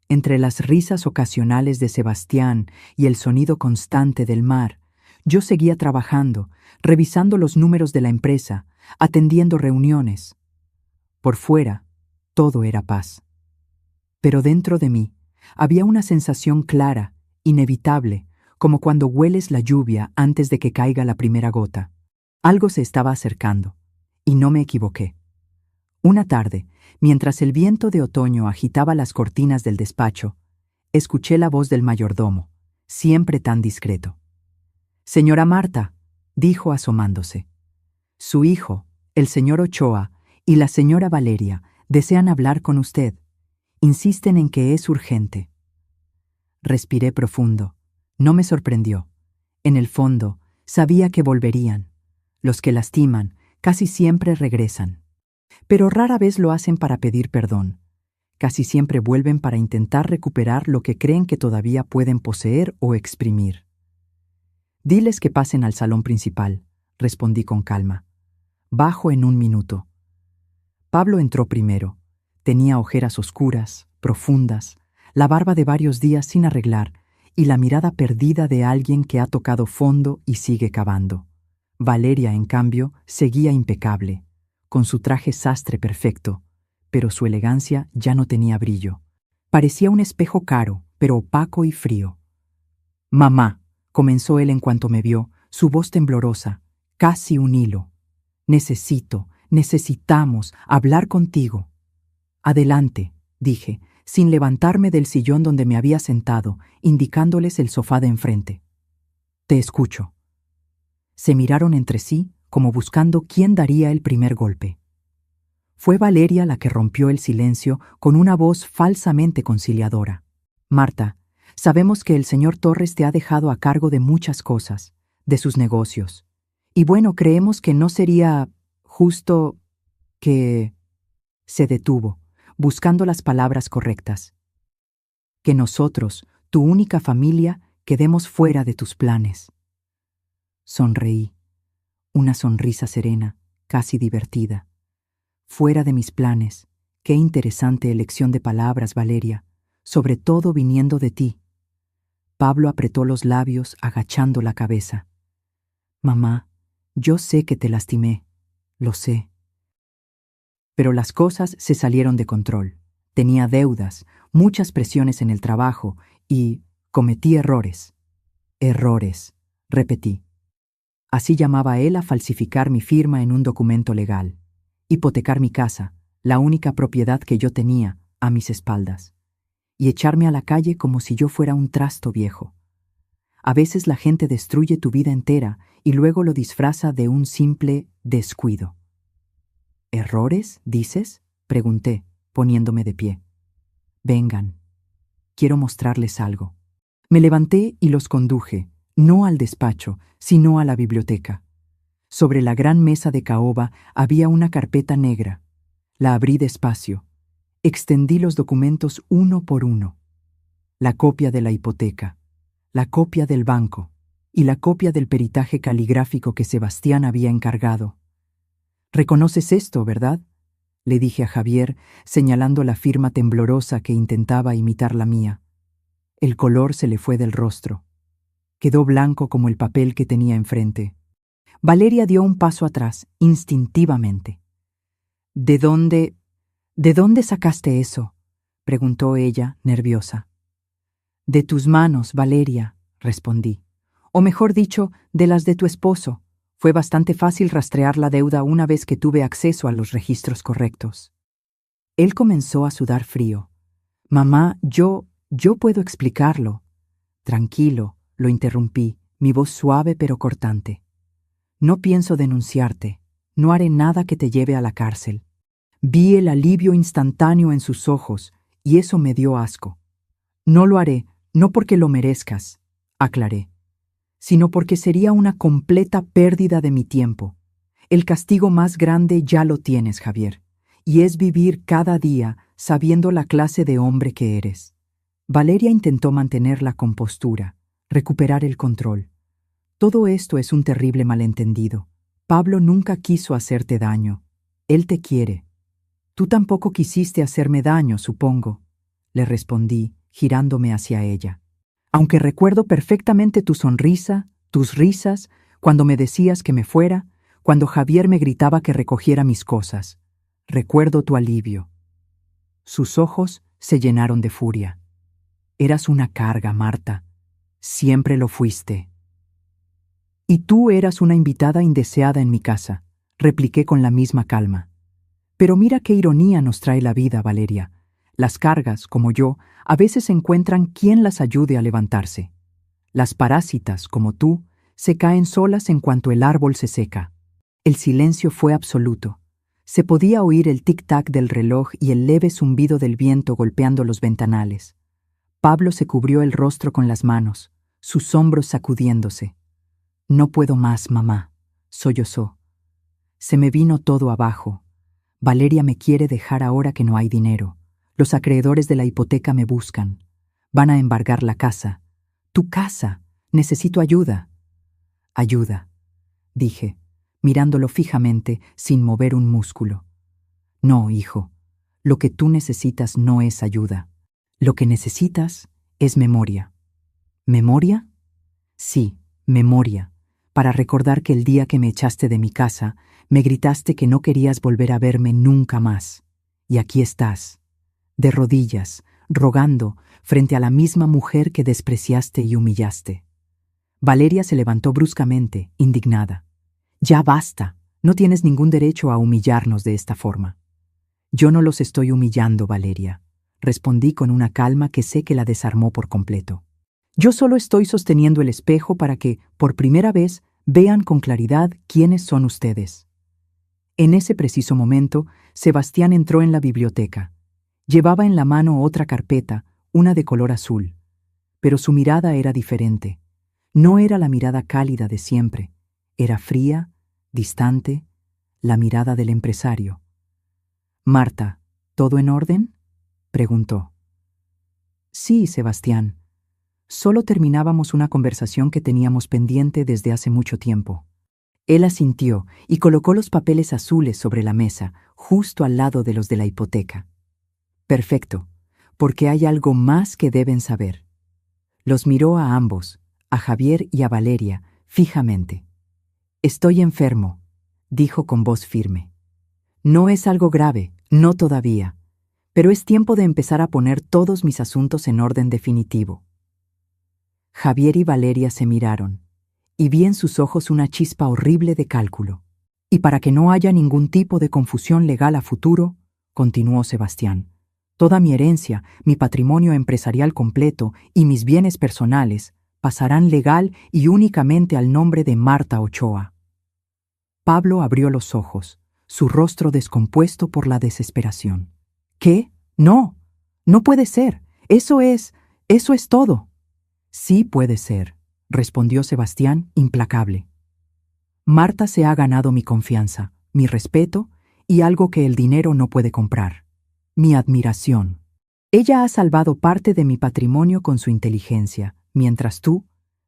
Entre las risas ocasionales de Sebastián y el sonido constante del mar, yo seguía trabajando, revisando los números de la empresa, atendiendo reuniones. Por fuera, todo era paz. Pero dentro de mí había una sensación clara, inevitable, como cuando hueles la lluvia antes de que caiga la primera gota. Algo se estaba acercando, y no me equivoqué. Una tarde, mientras el viento de otoño agitaba las cortinas del despacho, escuché la voz del mayordomo, siempre tan discreto. «Señora Marta», dijo asomándose. «Su hijo, el señor Ochoa, y la señora Valeria desean hablar con usted. Insisten en que es urgente». Respiré profundo. No me sorprendió. En el fondo, sabía que volverían. Los que lastiman casi siempre regresan. Pero rara vez lo hacen para pedir perdón. Casi siempre vuelven para intentar recuperar lo que creen que todavía pueden poseer o exprimir. «Diles que pasen al salón principal», respondí con calma. «Bajo en 1 minuto». Pablo entró primero. Tenía ojeras oscuras, profundas, la barba de varios días sin arreglar y la mirada perdida de alguien que ha tocado fondo y sigue cavando. Valeria, en cambio, seguía impecable, con su traje sastre perfecto, pero su elegancia ya no tenía brillo. Parecía un espejo caro, pero opaco y frío. «Mamá», comenzó él en cuanto me vio, su voz temblorosa, casi un hilo. Necesitamos hablar contigo». «Adelante», dije, sin levantarme del sillón donde me había sentado, indicándoles el sofá de enfrente. «Te escucho». Se miraron entre sí, como buscando quién daría el primer golpe. Fue Valeria la que rompió el silencio con una voz falsamente conciliadora. «Marta, sabemos que el señor Torres te ha dejado a cargo de muchas cosas, de sus negocios. Y bueno, creemos que no sería justo que... Se detuvo, buscando las palabras correctas. Que nosotros, tu única familia, quedemos fuera de tus planes. Sonreí, una sonrisa serena, casi divertida. Fuera de mis planes. Qué interesante elección de palabras, Valeria, sobre todo viniendo de ti. Pablo apretó los labios, agachando la cabeza. Mamá, yo sé que te lastimé, lo sé. Pero las cosas se salieron de control. Tenía deudas, muchas presiones en el trabajo y cometí errores. Errores, repetí. Así llamaba él a falsificar mi firma en un documento legal. Hipotecar mi casa, la única propiedad que yo tenía, a mis espaldas. Y echarme a la calle como si yo fuera un trasto viejo. A veces la gente destruye tu vida entera y luego lo disfraza de un simple descuido. ¿Errores, dices?, pregunté, poniéndome de pie. Vengan, quiero mostrarles algo. Me levanté y los conduje, no al despacho, sino a la biblioteca. Sobre la gran mesa de caoba había una carpeta negra. La abrí despacio. Extendí los documentos uno por uno. La copia de la hipoteca, la copia del banco y la copia del peritaje caligráfico que Sebastián había encargado. «¿Reconoces esto, verdad?», le dije a Javier, señalando la firma temblorosa que intentaba imitar la mía. El color se le fue del rostro. Quedó blanco como el papel que tenía enfrente. Valeria dio un paso atrás, instintivamente. ¿De dónde sacaste eso?», preguntó ella, nerviosa. «De tus manos, Valeria», respondí. «O mejor dicho, de las de tu esposo. Fue bastante fácil rastrear la deuda una vez que tuve acceso a los registros correctos». Él comenzó a sudar frío. «Mamá, yo puedo explicarlo». «Tranquilo», lo interrumpí, mi voz suave pero cortante. «No pienso denunciarte. No haré nada que te lleve a la cárcel». Vi el alivio instantáneo en sus ojos, y eso me dio asco. «No lo haré, no porque lo merezcas», aclaré, «sino porque sería una completa pérdida de mi tiempo. El castigo más grande ya lo tienes, Javier, y es vivir cada día sabiendo la clase de hombre que eres». Valeria intentó mantener la compostura, recuperar el control. «Todo esto es un terrible malentendido. Pablo nunca quiso hacerte daño. Él te quiere». «Tú tampoco quisiste hacerme daño, supongo», le respondí, girándome hacia ella. «Aunque recuerdo perfectamente tu sonrisa, tus risas, cuando me decías que me fuera, cuando Javier me gritaba que recogiera mis cosas. Recuerdo tu alivio». Sus ojos se llenaron de furia. «Eras una carga, Marta. Siempre lo fuiste». «Y tú eras una invitada indeseada en mi casa», repliqué con la misma calma. «Pero mira qué ironía nos trae la vida, Valeria. Las cargas, como yo, a veces encuentran quien las ayude a levantarse. Las parásitas, como tú, se caen solas en cuanto el árbol se seca». El silencio fue absoluto. Se podía oír el tic-tac del reloj y el leve zumbido del viento golpeando los ventanales. Pablo se cubrió el rostro con las manos, sus hombros sacudiéndose. «No puedo más, mamá», sollozó. «Se me vino todo abajo. Valeria me quiere dejar ahora que no hay dinero. Los acreedores de la hipoteca me buscan. Van a embargar la casa. Tu casa. Necesito ayuda». «Ayuda», dije, mirándolo fijamente sin mover un músculo. «No, hijo. Lo que tú necesitas no es ayuda. Lo que necesitas es memoria». «¿Memoria?» «Sí, memoria. Para recordar que el día que me echaste de mi casa, me gritaste que no querías volver a verme nunca más. Y aquí estás, de rodillas, rogando, frente a la misma mujer que despreciaste y humillaste». Valeria se levantó bruscamente, indignada. «Ya basta. No tienes ningún derecho a humillarnos de esta forma». «Yo no los estoy humillando, Valeria», respondí con una calma que sé que la desarmó por completo. «Yo solo estoy sosteniendo el espejo para que, por primera vez, vean con claridad quiénes son ustedes». En ese preciso momento, Sebastián entró en la biblioteca. Llevaba en la mano otra carpeta, una de color azul. Pero su mirada era diferente. No era la mirada cálida de siempre, era fría, distante, la mirada del empresario. «Marta, ¿todo en orden?», preguntó. «Sí, Sebastián. Solo terminábamos una conversación que teníamos pendiente desde hace mucho tiempo». Él asintió y colocó los papeles azules sobre la mesa, justo al lado de los de la hipoteca. «Perfecto, porque hay algo más que deben saber». Los miró a ambos, a Javier y a Valeria, fijamente. «Estoy enfermo», dijo con voz firme. «No es algo grave, no todavía, pero es tiempo de empezar a poner todos mis asuntos en orden definitivo». Javier y Valeria se miraron, y vi en sus ojos una chispa horrible de cálculo. «Y para que no haya ningún tipo de confusión legal a futuro», continuó Sebastián, «toda mi herencia, mi patrimonio empresarial completo y mis bienes personales pasarán legal y únicamente al nombre de Marta Ochoa». Pablo abrió los ojos, su rostro descompuesto por la desesperación. «¿Qué? No, no puede ser. Eso es todo». «Sí puede ser», respondió Sebastián, implacable. «Marta se ha ganado mi confianza, mi respeto y algo que el dinero no puede comprar: mi admiración. Ella ha salvado parte de mi patrimonio con su inteligencia, mientras tú»,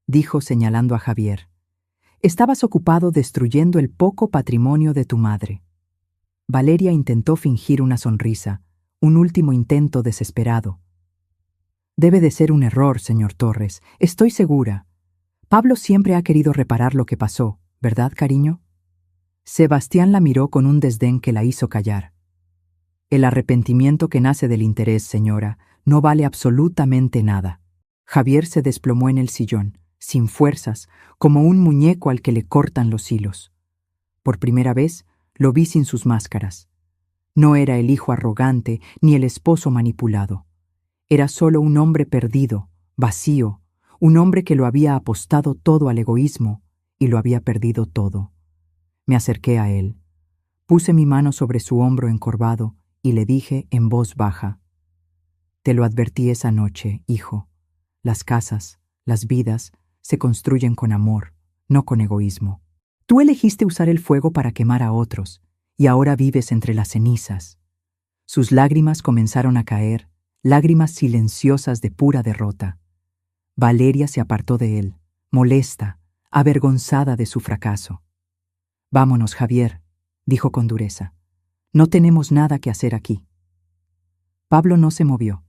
dijo señalando a Javier, «estabas ocupado destruyendo el poco patrimonio de tu madre». Valeria intentó fingir una sonrisa, un último intento desesperado. «Debe de ser un error, señor Torres, estoy segura. Pablo siempre ha querido reparar lo que pasó, ¿verdad, cariño?». Sebastián la miró con un desdén que la hizo callar. «El arrepentimiento que nace del interés, señora, no vale absolutamente nada». Javier se desplomó en el sillón, sin fuerzas, como un muñeco al que le cortan los hilos. Por primera vez lo vi sin sus máscaras. No era el hijo arrogante ni el esposo manipulado. Era solo un hombre perdido, vacío, un hombre que lo había apostado todo al egoísmo y lo había perdido todo. Me acerqué a él. Puse mi mano sobre su hombro encorvado y le dije en voz baja: «Te lo advertí esa noche, hijo. Las casas, las vidas, se construyen con amor, no con egoísmo. Tú elegiste usar el fuego para quemar a otros, y ahora vives entre las cenizas». Sus lágrimas comenzaron a caer, lágrimas silenciosas de pura derrota. Valeria se apartó de él, molesta, avergonzada de su fracaso. «Vámonos, Javier», dijo con dureza. «No tenemos nada que hacer aquí». Pablo no se movió,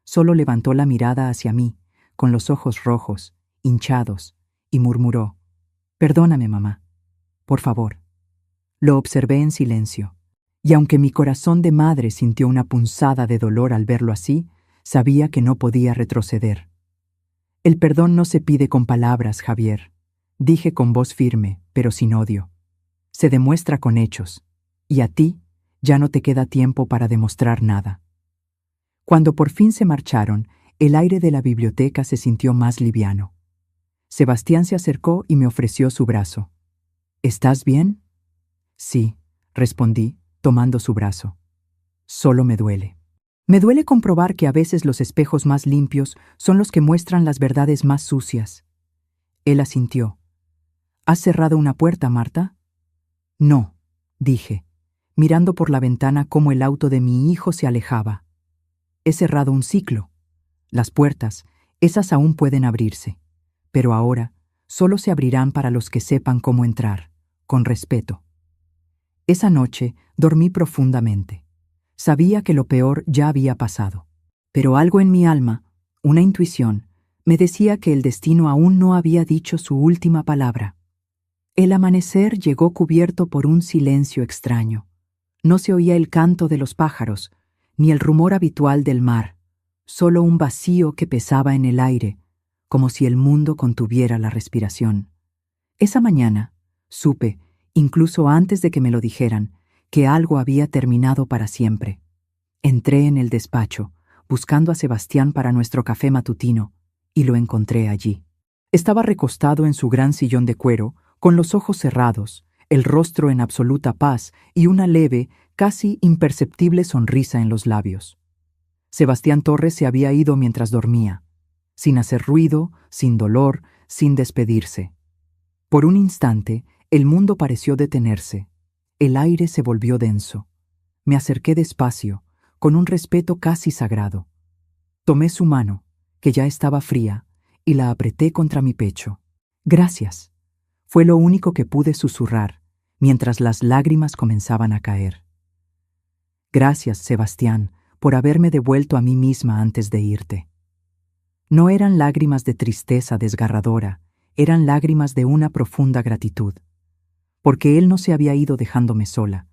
solo levantó la mirada hacia mí, con los ojos rojos, hinchados, y murmuró: «Perdóname, mamá. Por favor». Lo observé en silencio, y aunque mi corazón de madre sintió una punzada de dolor al verlo así, sabía que no podía retroceder. «El perdón no se pide con palabras, Javier», dije con voz firme, pero sin odio. «Se demuestra con hechos, y a ti ya no te queda tiempo para demostrar nada». Cuando por fin se marcharon, el aire de la biblioteca se sintió más liviano. Sebastián se acercó y me ofreció su brazo. «¿Estás bien?». «Sí», respondí, tomando su brazo. «Solo me duele. Me duele comprobar que a veces los espejos más limpios son los que muestran las verdades más sucias». Él asintió. «¿Has cerrado una puerta, Marta?». «No», dije, mirando por la ventana cómo el auto de mi hijo se alejaba. «He cerrado un ciclo. Las puertas, esas aún pueden abrirse, pero ahora solo se abrirán para los que sepan cómo entrar, con respeto». Esa noche dormí profundamente. Sabía que lo peor ya había pasado, pero algo en mi alma, una intuición, me decía que el destino aún no había dicho su última palabra. El amanecer llegó cubierto por un silencio extraño. No se oía el canto de los pájaros, ni el rumor habitual del mar, solo un vacío que pesaba en el aire, como si el mundo contuviera la respiración. Esa mañana supe, incluso antes de que me lo dijeran, que algo había terminado para siempre. Entré en el despacho, buscando a Sebastián para nuestro café matutino, y lo encontré allí. Estaba recostado en su gran sillón de cuero, con los ojos cerrados, el rostro en absoluta paz y una leve, casi imperceptible sonrisa en los labios. Sebastián Torres se había ido mientras dormía, sin hacer ruido, sin dolor, sin despedirse. Por un instante, el mundo pareció detenerse. El aire se volvió denso. Me acerqué despacio, con un respeto casi sagrado. Tomé su mano, que ya estaba fría, y la apreté contra mi pecho. «Gracias», fue lo único que pude susurrar, mientras las lágrimas comenzaban a caer. «Gracias, Sebastián, por haberme devuelto a mí misma antes de irte». No eran lágrimas de tristeza desgarradora, eran lágrimas de una profunda gratitud. Porque él no se había ido dejándome sola,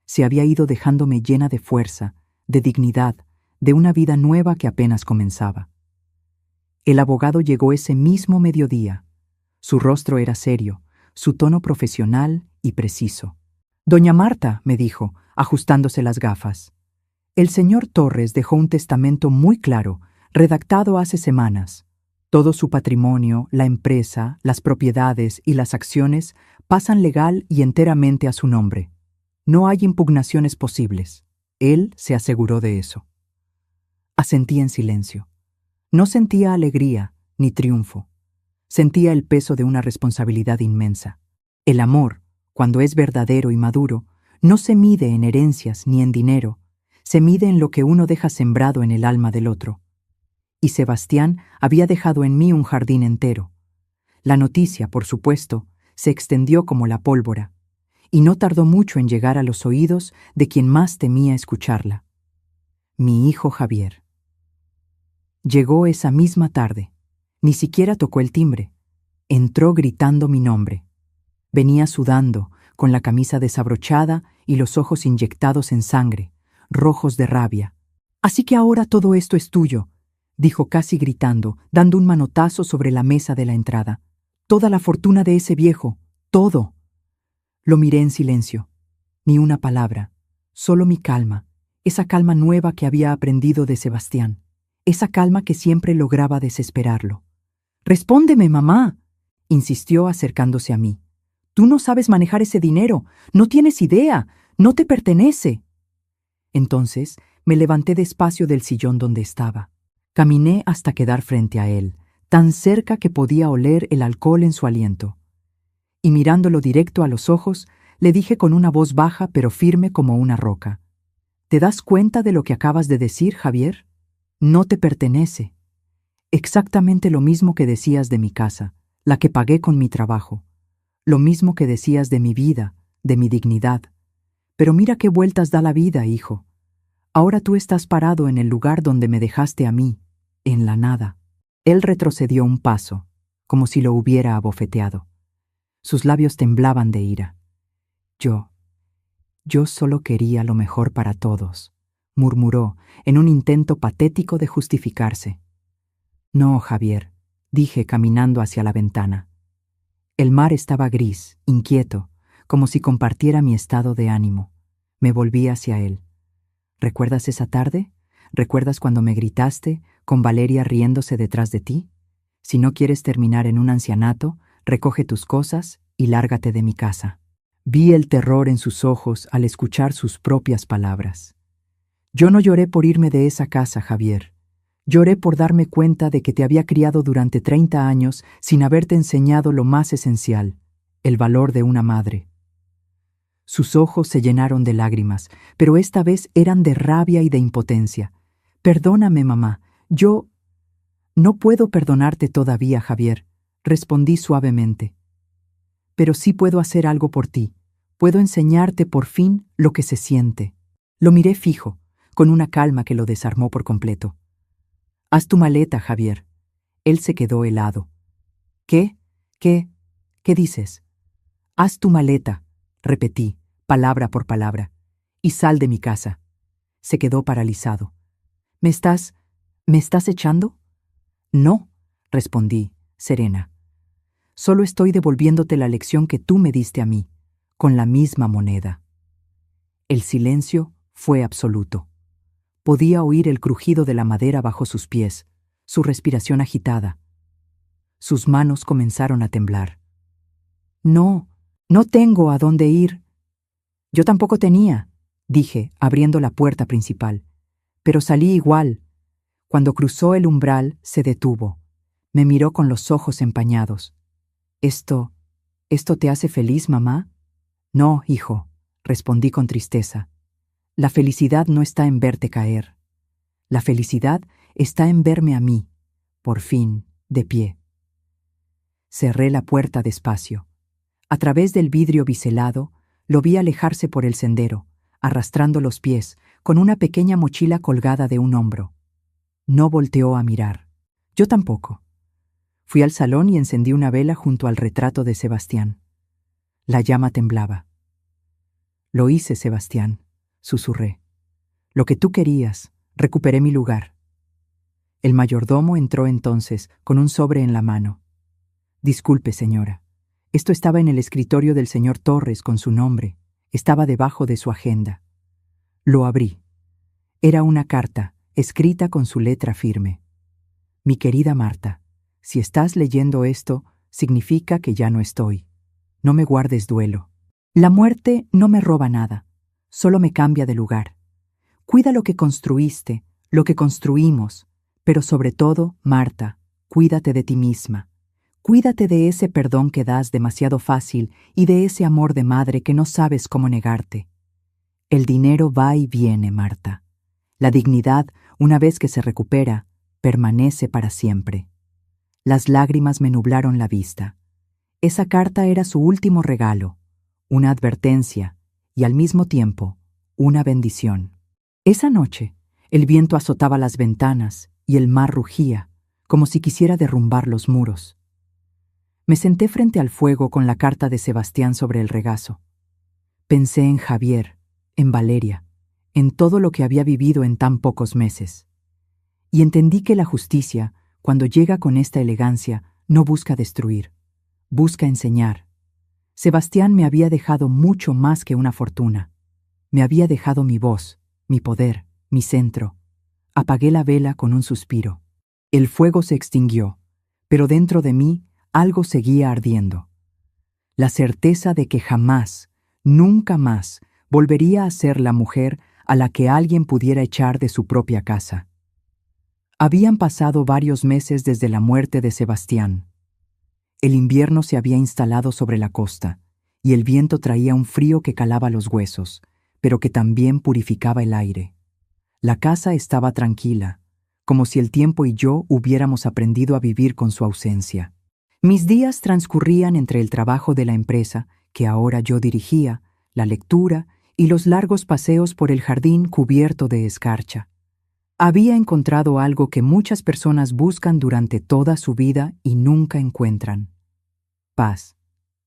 se había ido dejándome llena de fuerza, de dignidad, de una vida nueva que apenas comenzaba. El abogado llegó ese mismo mediodía. Su rostro era serio, su tono profesional y preciso. «Doña Marta», me dijo, ajustándose las gafas, «el señor Torres dejó un testamento muy claro, redactado hace semanas. Todo su patrimonio, la empresa, las propiedades y las acciones pasan legal y enteramente a su nombre. No hay impugnaciones posibles». Él se aseguró de eso. Asentí en silencio. No sentía alegría ni triunfo. Sentía el peso de una responsabilidad inmensa. El amor, cuando es verdadero y maduro, no se mide en herencias ni en dinero, se mide en lo que uno deja sembrado en el alma del otro. Y Sebastián había dejado en mí un jardín entero. La noticia, por supuesto, se extendió como la pólvora, y no tardó mucho en llegar a los oídos de quien más temía escucharla: mi hijo Javier. Llegó esa misma tarde. Ni siquiera tocó el timbre. Entró gritando mi nombre. Venía sudando, con la camisa desabrochada y los ojos inyectados en sangre, rojos de rabia. «Así que ahora todo esto es tuyo», dijo casi gritando, dando un manotazo sobre la mesa de la entrada. «Toda la fortuna de ese viejo, todo». Lo miré en silencio. Ni una palabra, solo mi calma, esa calma nueva que había aprendido de Sebastián, esa calma que siempre lograba desesperarlo. «Respóndeme, mamá», insistió acercándose a mí. «Tú no sabes manejar ese dinero, no tienes idea, no te pertenece». Entonces me levanté despacio del sillón donde estaba. Caminé hasta quedar frente a él, tan cerca que podía oler el alcohol en su aliento. Y mirándolo directo a los ojos, le dije con una voz baja pero firme como una roca: «¿Te das cuenta de lo que acabas de decir, Javier? No te pertenece. Exactamente lo mismo que decías de mi casa, la que pagué con mi trabajo. Lo mismo que decías de mi vida, de mi dignidad. Pero mira qué vueltas da la vida, hijo. Ahora tú estás parado en el lugar donde me dejaste a mí, en la nada». Él retrocedió un paso, como si lo hubiera abofeteado. Sus labios temblaban de ira. Yo solo quería lo mejor para todos», murmuró, en un intento patético de justificarse. «No, Javier», dije caminando hacia la ventana. El mar estaba gris, inquieto, como si compartiera mi estado de ánimo. Me volví hacia él. «¿Recuerdas esa tarde? ¿Recuerdas cuando me gritaste, con Valeria riéndose detrás de ti? Si no quieres terminar en un ancianato, recoge tus cosas y lárgate de mi casa». Vi el terror en sus ojos al escuchar sus propias palabras. «Yo no lloré por irme de esa casa, Javier. Lloré por darme cuenta de que te había criado durante 30 años sin haberte enseñado lo más esencial, el valor de una madre». Sus ojos se llenaron de lágrimas, pero esta vez eran de rabia y de impotencia. «Perdóname, mamá. Yo no puedo perdonarte todavía, Javier», respondí suavemente. «Pero sí puedo hacer algo por ti. Puedo enseñarte por fin lo que se siente». Lo miré fijo, con una calma que lo desarmó por completo. «Haz tu maleta, Javier». Él se quedó helado. «¿Qué? ¿Qué dices?» «Haz tu maleta», repetí, palabra por palabra, «y sal de mi casa». Se quedó paralizado. ¿Me estás echando?» «No», respondí, serena. «Solo estoy devolviéndote la lección que tú me diste a mí, con la misma moneda». El silencio fue absoluto. Podía oír el crujido de la madera bajo sus pies, su respiración agitada. Sus manos comenzaron a temblar. No tengo a dónde ir». «Yo tampoco tenía», dije, abriendo la puerta principal. «Pero salí igual». Cuando cruzó el umbral, se detuvo. Me miró con los ojos empañados. ¿Esto te hace feliz, mamá? No, hijo, respondí con tristeza. La felicidad no está en verte caer. La felicidad está en verme a mí, por fin, de pie. Cerré la puerta despacio. A través del vidrio biselado, lo vi alejarse por el sendero, arrastrando los pies, con una pequeña mochila colgada de un hombro. No volteó a mirar. Yo tampoco. Fui al salón y encendí una vela junto al retrato de Sebastián. La llama temblaba. Lo hice, Sebastián, susurré. Lo que tú querías, recuperé mi lugar. El mayordomo entró entonces, con un sobre en la mano. Disculpe, señora. Esto estaba en el escritorio del señor Torres con su nombre. Estaba debajo de su agenda. Lo abrí. Era una carta, escrita con su letra firme. Mi querida Marta, si estás leyendo esto, significa que ya no estoy. No me guardes duelo. La muerte no me roba nada, solo me cambia de lugar. Cuida lo que construiste, lo que construimos, pero sobre todo, Marta, cuídate de ti misma. Cuídate de ese perdón que das demasiado fácil y de ese amor de madre que no sabes cómo negarte. El dinero va y viene, Marta. La dignidad, una vez que se recupera, permanece para siempre. Las lágrimas me nublaron la vista. Esa carta era su último regalo, una advertencia y al mismo tiempo una bendición. Esa noche, el viento azotaba las ventanas y el mar rugía, como si quisiera derrumbar los muros. Me senté frente al fuego con la carta de Sebastián sobre el regazo. Pensé en Javier, en Valeria, en todo lo que había vivido en tan pocos meses. Y entendí que la justicia, cuando llega con esta elegancia, no busca destruir, busca enseñar. Sebastián me había dejado mucho más que una fortuna. Me había dejado mi voz, mi poder, mi centro. Apagué la vela con un suspiro. El fuego se extinguió, pero dentro de mí algo seguía ardiendo. La certeza de que jamás, nunca más, volvería a ser la mujer a la que alguien pudiera echar de su propia casa. Habían pasado varios meses desde la muerte de Sebastián. El invierno se había instalado sobre la costa, y el viento traía un frío que calaba los huesos, pero que también purificaba el aire. La casa estaba tranquila, como si el tiempo y yo hubiéramos aprendido a vivir con su ausencia. Mis días transcurrían entre el trabajo de la empresa, que ahora yo dirigía, la lectura y los largos paseos por el jardín cubierto de escarcha. Había encontrado algo que muchas personas buscan durante toda su vida y nunca encuentran: paz.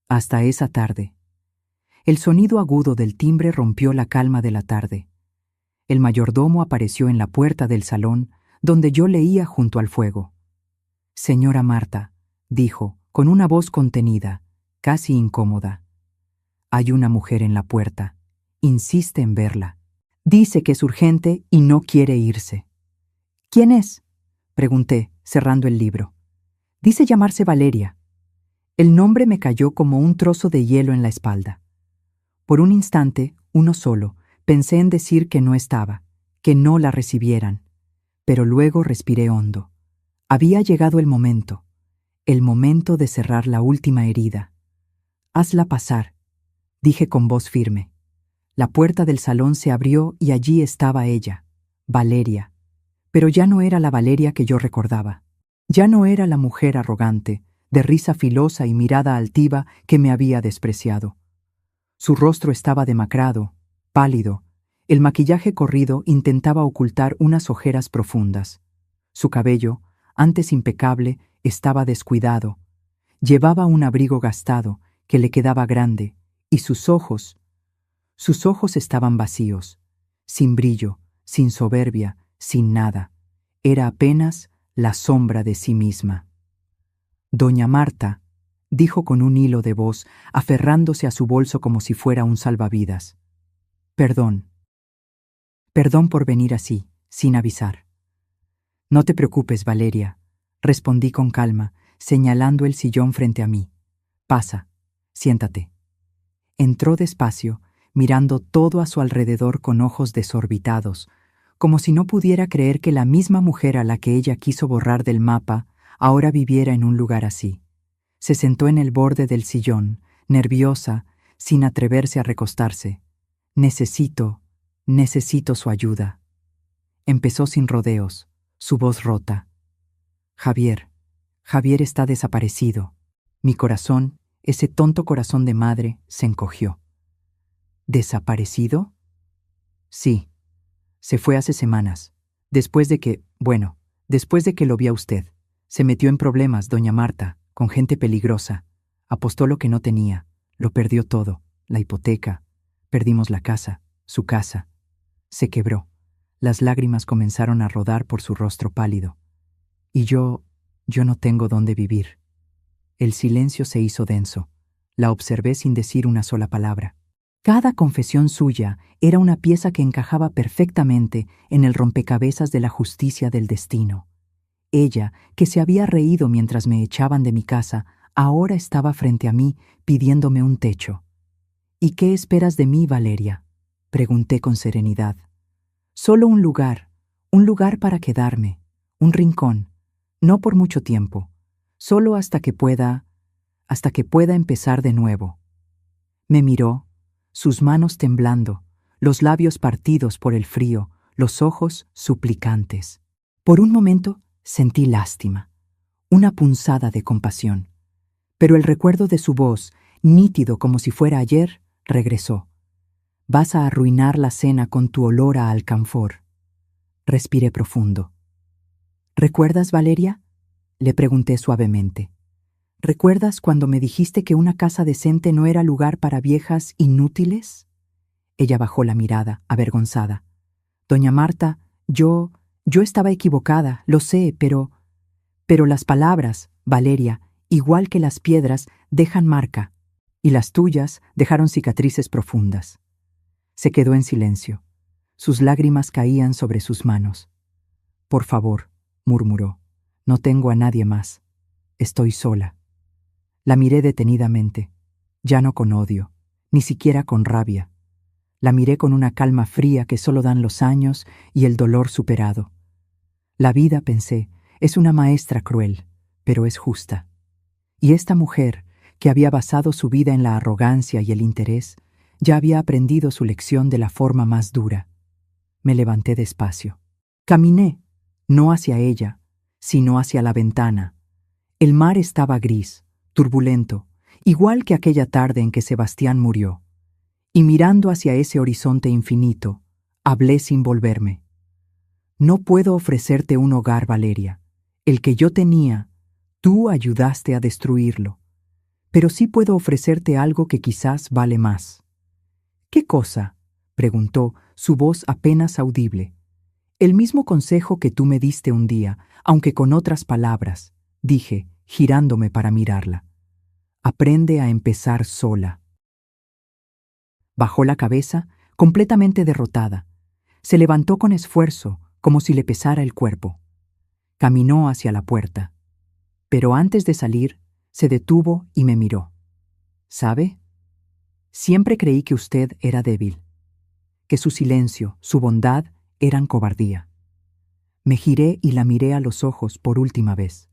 Hasta esa tarde. El sonido agudo del timbre rompió la calma de la tarde. El mayordomo apareció en la puerta del salón, donde yo leía junto al fuego. Señora Marta, dijo, con una voz contenida, casi incómoda. Hay una mujer en la puerta. Insiste en verla. Dice que es urgente y no quiere irse. ¿Quién es?, pregunté, cerrando el libro. Dice llamarse Valeria. El nombre me cayó como un trozo de hielo en la espalda. Por un instante, uno solo, pensé en decir que no estaba, que no la recibieran. Pero luego respiré hondo. Había llegado el momento de cerrar la última herida. Hazla pasar, dije con voz firme. La puerta del salón se abrió y allí estaba ella, Valeria. Pero ya no era la Valeria que yo recordaba. Ya no era la mujer arrogante, de risa filosa y mirada altiva que me había despreciado. Su rostro estaba demacrado, pálido. El maquillaje corrido intentaba ocultar unas ojeras profundas. Su cabello, antes impecable, estaba descuidado. Llevaba un abrigo gastado que le quedaba grande, y sus ojos estaban vacíos, sin brillo, sin soberbia, sin nada. Era apenas la sombra de sí misma. Doña Marta, dijo con un hilo de voz, aferrándose a su bolso como si fuera un salvavidas. Perdón por venir así, sin avisar. No te preocupes, Valeria, respondí con calma, señalando el sillón frente a mí. Pasa, siéntate. Entró despacio, mirando todo a su alrededor con ojos desorbitados, como si no pudiera creer que la misma mujer a la que ella quiso borrar del mapa ahora viviera en un lugar así. Se sentó en el borde del sillón, nerviosa, sin atreverse a recostarse. Necesito su ayuda. Empezó sin rodeos, su voz rota. Javier está desaparecido. Mi corazón, ese tonto corazón de madre, se encogió. ¿Desaparecido? Sí. Se fue hace semanas. Después de que lo vi a usted. Se metió en problemas, doña Marta, con gente peligrosa. Apostó lo que no tenía. Lo perdió todo. La hipoteca. Perdimos la casa, su casa. Se quebró. Las lágrimas comenzaron a rodar por su rostro pálido. Y yo no tengo dónde vivir. El silencio se hizo denso. La observé sin decir una sola palabra. Cada confesión suya era una pieza que encajaba perfectamente en el rompecabezas de la justicia del destino. Ella, que se había reído mientras me echaban de mi casa, ahora estaba frente a mí pidiéndome un techo. ¿Y qué esperas de mí, Valeria?, pregunté con serenidad. Solo un lugar para quedarme, un rincón, no por mucho tiempo, solo hasta que pueda empezar de nuevo. Me miró, sus manos temblando, los labios partidos por el frío, los ojos suplicantes. Por un momento sentí lástima, una punzada de compasión. Pero el recuerdo de su voz, nítido como si fuera ayer, regresó. Vas a arruinar la cena con tu olor a alcanfor. Respiré profundo. ¿Recuerdas, Valeria?, le pregunté suavemente. ¿Recuerdas cuando me dijiste que una casa decente no era lugar para viejas inútiles? Ella bajó la mirada, avergonzada. Doña Marta, yo estaba equivocada, lo sé, pero las palabras, Valeria, igual que las piedras, dejan marca, y las tuyas dejaron cicatrices profundas. Se quedó en silencio. Sus lágrimas caían sobre sus manos. Por favor, murmuró, no tengo a nadie más. Estoy sola. La miré detenidamente, ya no con odio, ni siquiera con rabia. La miré con una calma fría que solo dan los años y el dolor superado. La vida, pensé, es una maestra cruel, pero es justa. Y esta mujer, que había basado su vida en la arrogancia y el interés, ya había aprendido su lección de la forma más dura. Me levanté despacio. Caminé, no hacia ella, sino hacia la ventana. El mar estaba gris, turbulento, igual que aquella tarde en que Sebastián murió. Y mirando hacia ese horizonte infinito, hablé sin volverme. No puedo ofrecerte un hogar, Valeria. El que yo tenía, tú ayudaste a destruirlo. Pero sí puedo ofrecerte algo que quizás vale más. ¿Qué cosa?, preguntó, su voz apenas audible. El mismo consejo que tú me diste un día, aunque con otras palabras, dije, girándome para mirarla. Aprende a empezar sola. Bajó la cabeza, completamente derrotada. Se levantó con esfuerzo, como si le pesara el cuerpo. Caminó hacia la puerta. Pero antes de salir, se detuvo y me miró. ¿Sabe? Siempre creí que usted era débil, que su silencio, su bondad, eran cobardía. Me giré y la miré a los ojos por última vez.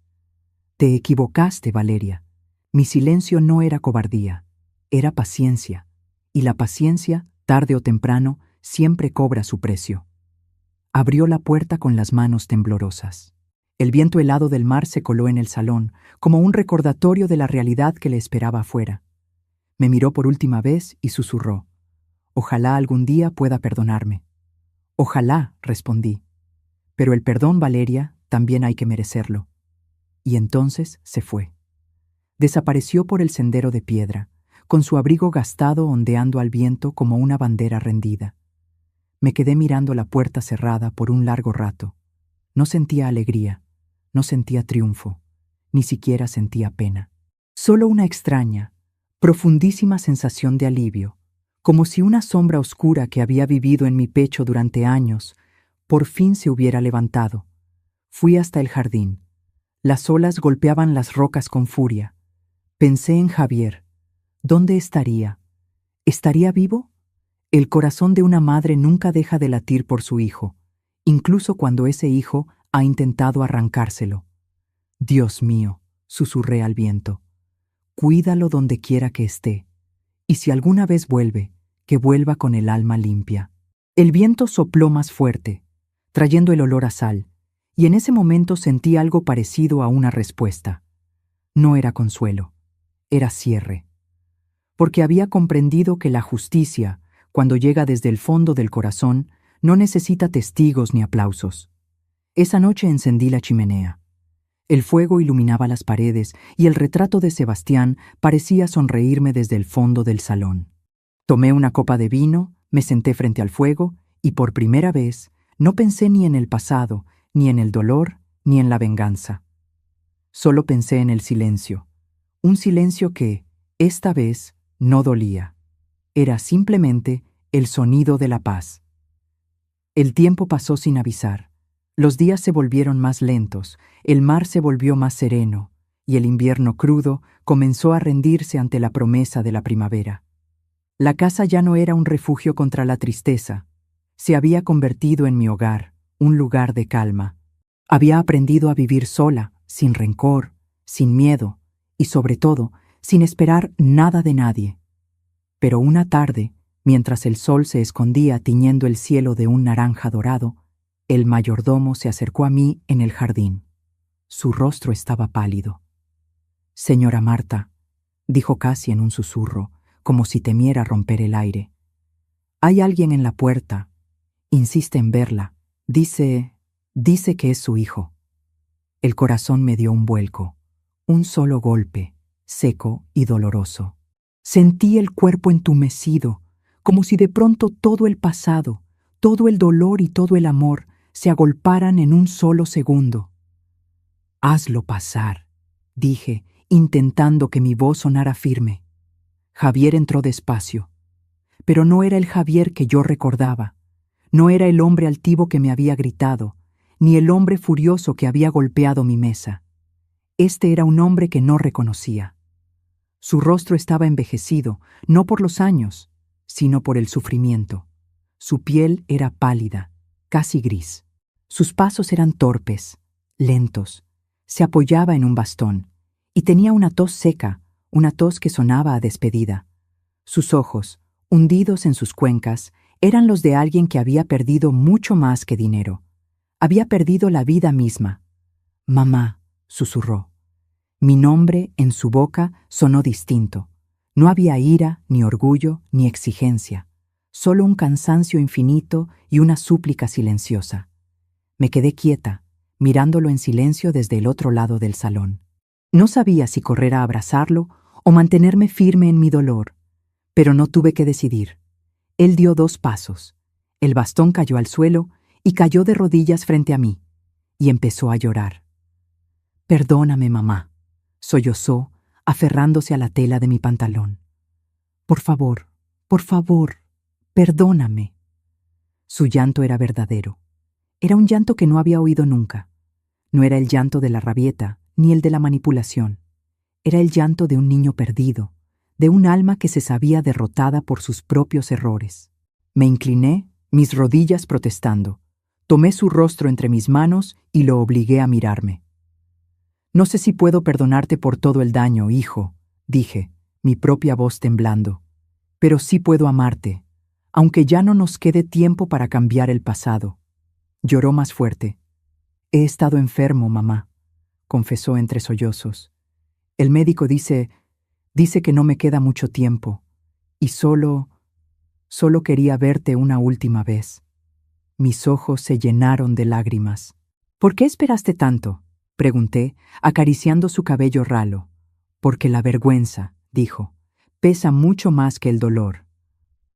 Te equivocaste, Valeria. Mi silencio no era cobardía, era paciencia, y la paciencia, tarde o temprano, siempre cobra su precio. Abrió la puerta con las manos temblorosas. El viento helado del mar se coló en el salón, como un recordatorio de la realidad que le esperaba afuera. Me miró por última vez y susurró: «Ojalá algún día pueda perdonarme». «Ojalá», respondí. «Pero el perdón, Valeria, también hay que merecerlo». Y entonces se fue. Desapareció por el sendero de piedra, con su abrigo gastado ondeando al viento como una bandera rendida. Me quedé mirando la puerta cerrada por un largo rato. No sentía alegría, no sentía triunfo, ni siquiera sentía pena. Solo una extraña, profundísima sensación de alivio, como si una sombra oscura que había vivido en mi pecho durante años, por fin se hubiera levantado. Fui hasta el jardín. Las olas golpeaban las rocas con furia. Pensé en Javier. ¿Dónde estaría? ¿Estaría vivo? El corazón de una madre nunca deja de latir por su hijo, incluso cuando ese hijo ha intentado arrancárselo. Dios mío, susurré al viento, cuídalo donde quiera que esté, y si alguna vez vuelve, que vuelva con el alma limpia. El viento sopló más fuerte, trayendo el olor a sal, y en ese momento sentí algo parecido a una respuesta. No era consuelo, era cierre, porque había comprendido que la justicia, cuando llega desde el fondo del corazón, no necesita testigos ni aplausos. Esa noche encendí la chimenea. El fuego iluminaba las paredes y el retrato de Sebastián parecía sonreírme desde el fondo del salón. Tomé una copa de vino, me senté frente al fuego y por primera vez no pensé ni en el pasado, ni en el dolor, ni en la venganza. Solo pensé en el silencio, un silencio que, esta vez, no dolía. Era simplemente el sonido de la paz. El tiempo pasó sin avisar. Los días se volvieron más lentos, el mar se volvió más sereno, y el invierno crudo comenzó a rendirse ante la promesa de la primavera. La casa ya no era un refugio contra la tristeza, se había convertido en mi hogar, un lugar de calma. Había aprendido a vivir sola, sin rencor, sin miedo, y sobre todo, sin esperar nada de nadie. Pero una tarde, mientras el sol se escondía tiñendo el cielo de un naranja dorado, el mayordomo se acercó a mí en el jardín. Su rostro estaba pálido. «Señora Marta», dijo casi en un susurro, como si temiera romper el aire. «Hay alguien en la puerta. Insiste en verla. Dice que es su hijo». El corazón me dio un vuelco, un solo golpe, seco y doloroso. Sentí el cuerpo entumecido, como si de pronto todo el pasado, todo el dolor y todo el amor se agolparan en un solo segundo. «Hazlo pasar», dije, intentando que mi voz sonara firme. Javier entró despacio, pero no era el Javier que yo recordaba. No era el hombre altivo que me había gritado, ni el hombre furioso que había golpeado mi mesa. Este era un hombre que no reconocía. Su rostro estaba envejecido, no por los años, sino por el sufrimiento. Su piel era pálida, casi gris. Sus pasos eran torpes, lentos. Se apoyaba en un bastón, y tenía una tos seca, una tos que sonaba a despedida. Sus ojos, hundidos en sus cuencas, eran los de alguien que había perdido mucho más que dinero. Había perdido la vida misma. «Mamá», susurró. Mi nombre en su boca sonó distinto. No había ira, ni orgullo, ni exigencia. Solo un cansancio infinito y una súplica silenciosa. Me quedé quieta, mirándolo en silencio desde el otro lado del salón. No sabía si correr a abrazarlo o mantenerme firme en mi dolor, pero no tuve que decidir. Él dio 2 pasos. El bastón cayó al suelo y cayó de rodillas frente a mí, y empezó a llorar. «Perdóname, mamá», sollozó, aferrándose a la tela de mi pantalón. Por favor, perdóname». Su llanto era verdadero. Era un llanto que no había oído nunca. No era el llanto de la rabieta, ni el de la manipulación. Era el llanto de un niño perdido, de un alma que se sabía derrotada por sus propios errores. Me incliné, mis rodillas protestando. Tomé su rostro entre mis manos y lo obligué a mirarme. «No sé si puedo perdonarte por todo el daño, hijo», dije, mi propia voz temblando. «Pero sí puedo amarte, aunque ya no nos quede tiempo para cambiar el pasado». Lloró más fuerte. «He estado enfermo, mamá», confesó entre sollozos. «El médico dice que no me queda mucho tiempo, y solo quería verte una última vez». Mis ojos se llenaron de lágrimas. «¿Por qué esperaste tanto?», pregunté, acariciando su cabello ralo. «Porque la vergüenza», dijo, «pesa mucho más que el dolor».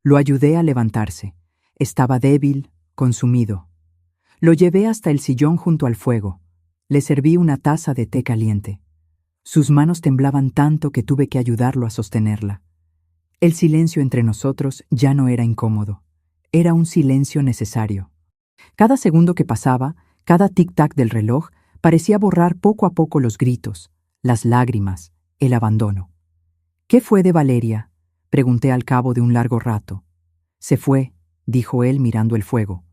Lo ayudé a levantarse. Estaba débil, consumido. Lo llevé hasta el sillón junto al fuego. Le serví una taza de té caliente. Sus manos temblaban tanto que tuve que ayudarlo a sostenerla. El silencio entre nosotros ya no era incómodo. Era un silencio necesario. Cada segundo que pasaba, cada tic-tac del reloj, parecía borrar poco a poco los gritos, las lágrimas, el abandono. «¿Qué fue de Valeria?», pregunté al cabo de un largo rato. «Se fue», dijo él mirando el fuego.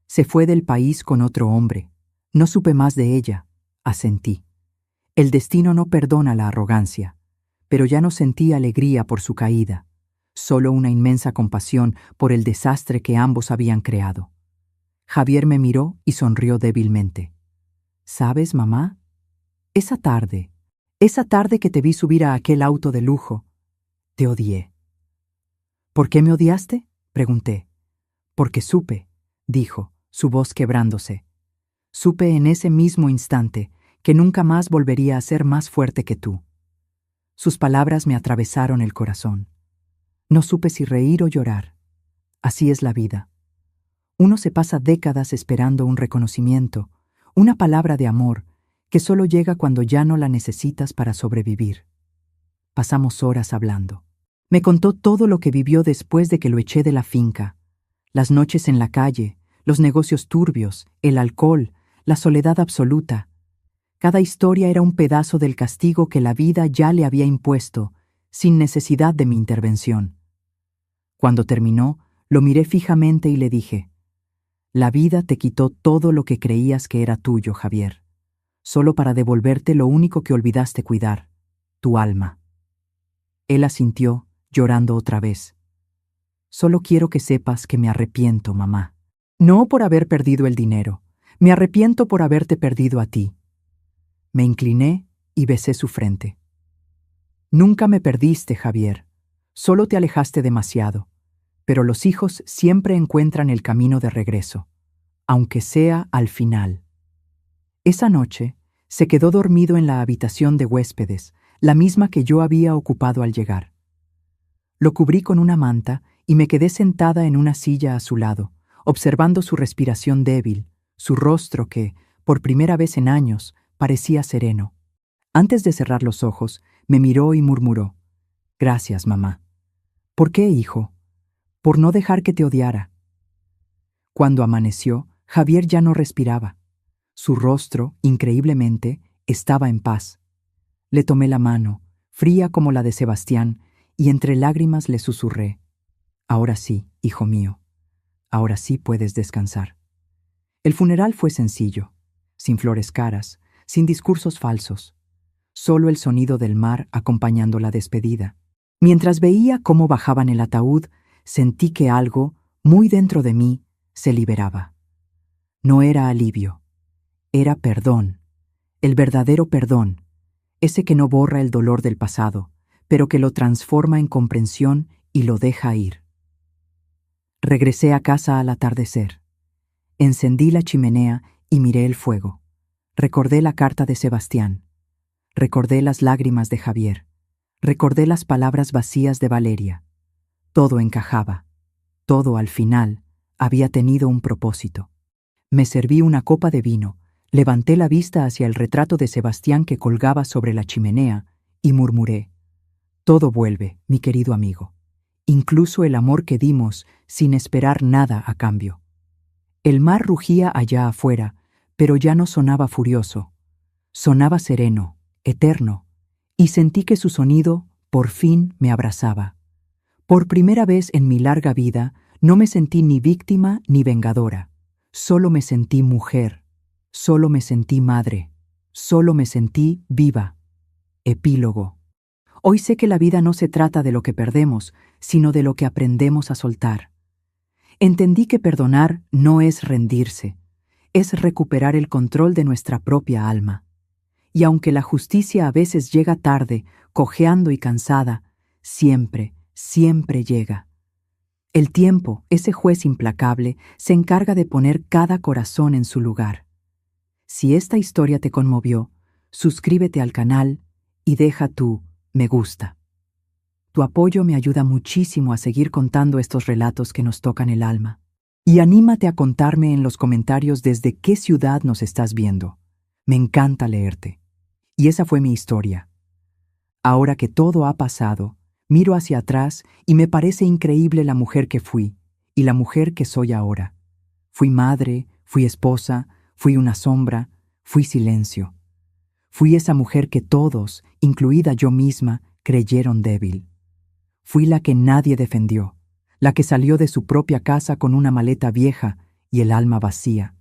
«Se fue del país con otro hombre. No supe más de ella», asentí. El destino no perdona la arrogancia, pero ya no sentí alegría por su caída, solo una inmensa compasión por el desastre que ambos habían creado. Javier me miró y sonrió débilmente. ¿Sabes, mamá? Esa tarde que te vi subir a aquel auto de lujo, te odié. ¿Por qué me odiaste?, pregunté. Porque supe, dijo, su voz quebrándose. Supe en ese mismo instante que nunca más volvería a ser más fuerte que tú. Sus palabras me atravesaron el corazón. No supe si reír o llorar. Así es la vida. Uno se pasa décadas esperando un reconocimiento, una palabra de amor, que solo llega cuando ya no la necesitas para sobrevivir. Pasamos horas hablando. Me contó todo lo que vivió después de que lo eché de la finca. Las noches en la calle, los negocios turbios, el alcohol, la soledad absoluta. Cada historia era un pedazo del castigo que la vida ya le había impuesto, sin necesidad de mi intervención. Cuando terminó, lo miré fijamente y le dije: «La vida te quitó todo lo que creías que era tuyo, Javier, solo para devolverte lo único que olvidaste cuidar, tu alma». Él asintió, llorando otra vez. «Solo quiero que sepas que me arrepiento, mamá. No por haber perdido el dinero, me arrepiento por haberte perdido a ti». Me incliné y besé su frente. «Nunca me perdiste, Javier, solo te alejaste demasiado, pero los hijos siempre encuentran el camino de regreso, aunque sea al final». Esa noche se quedó dormido en la habitación de huéspedes, la misma que yo había ocupado al llegar. Lo cubrí con una manta y me quedé sentada en una silla a su lado, observando su respiración débil, su rostro que, por primera vez en años, parecía sereno. Antes de cerrar los ojos, me miró y murmuró: «Gracias, mamá». «¿Por qué, hijo?» «Por no dejar que te odiara». Cuando amaneció, Javier ya no respiraba. Su rostro, increíblemente, estaba en paz. Le tomé la mano, fría como la de Sebastián, y entre lágrimas le susurré: «Ahora sí, hijo mío, ahora sí puedes descansar». El funeral fue sencillo, sin flores caras, sin discursos falsos, solo el sonido del mar acompañando la despedida. Mientras veía cómo bajaban el ataúd, sentí que algo, muy dentro de mí, se liberaba. No era alivio, era perdón, el verdadero perdón, ese que no borra el dolor del pasado, pero que lo transforma en comprensión y lo deja ir. Regresé a casa al atardecer. Encendí la chimenea y miré el fuego. Recordé la carta de Sebastián. Recordé las lágrimas de Javier. Recordé las palabras vacías de Valeria. Todo encajaba. Todo, al final, había tenido un propósito. Me serví una copa de vino, levanté la vista hacia el retrato de Sebastián que colgaba sobre la chimenea y murmuré: «Todo vuelve, mi querido amigo, incluso el amor que dimos sin esperar nada a cambio». El mar rugía allá afuera, pero ya no sonaba furioso. Sonaba sereno, eterno, y sentí que su sonido, por fin, me abrazaba. Por primera vez en mi larga vida, no me sentí ni víctima ni vengadora. Solo me sentí mujer, solo me sentí madre, solo me sentí viva. Epílogo. Hoy sé que la vida no se trata de lo que perdemos, sino de lo que aprendemos a soltar. Entendí que perdonar no es rendirse, es recuperar el control de nuestra propia alma. Y aunque la justicia a veces llega tarde, cojeando y cansada, siempre, siempre llega. El tiempo, ese juez implacable, se encarga de poner cada corazón en su lugar. Si esta historia te conmovió, suscríbete al canal y deja tu me gusta. Tu apoyo me ayuda muchísimo a seguir contando estos relatos que nos tocan el alma. Y anímate a contarme en los comentarios desde qué ciudad nos estás viendo. Me encanta leerte. Y esa fue mi historia. Ahora que todo ha pasado, miro hacia atrás y me parece increíble la mujer que fui y la mujer que soy ahora. Fui madre, fui esposa, fui una sombra, fui silencio. Fui esa mujer que todos, incluida yo misma, creyeron débil. Fui la que nadie defendió, la que salió de su propia casa con una maleta vieja y el alma vacía.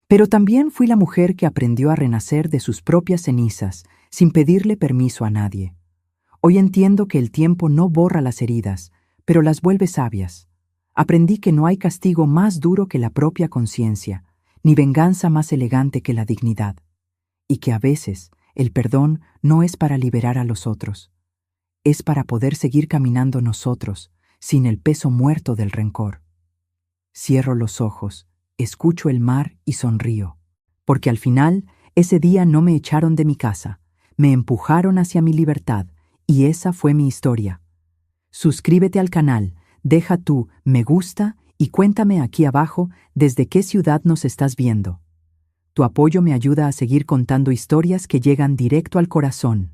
Pero también fui la mujer que aprendió a renacer de sus propias cenizas, sin pedirle permiso a nadie. Hoy entiendo que el tiempo no borra las heridas, pero las vuelve sabias. Aprendí que no hay castigo más duro que la propia conciencia, ni venganza más elegante que la dignidad, y que a veces el perdón no es para liberar a los otros, es para poder seguir caminando nosotros, sin el peso muerto del rencor. Cierro los ojos, escucho el mar y sonrío, porque al final ese día no me echaron de mi casa, me empujaron hacia mi libertad, y esa fue mi historia. Suscríbete al canal, deja tu me gusta y cuéntame aquí abajo desde qué ciudad nos estás viendo. Tu apoyo me ayuda a seguir contando historias que llegan directo al corazón.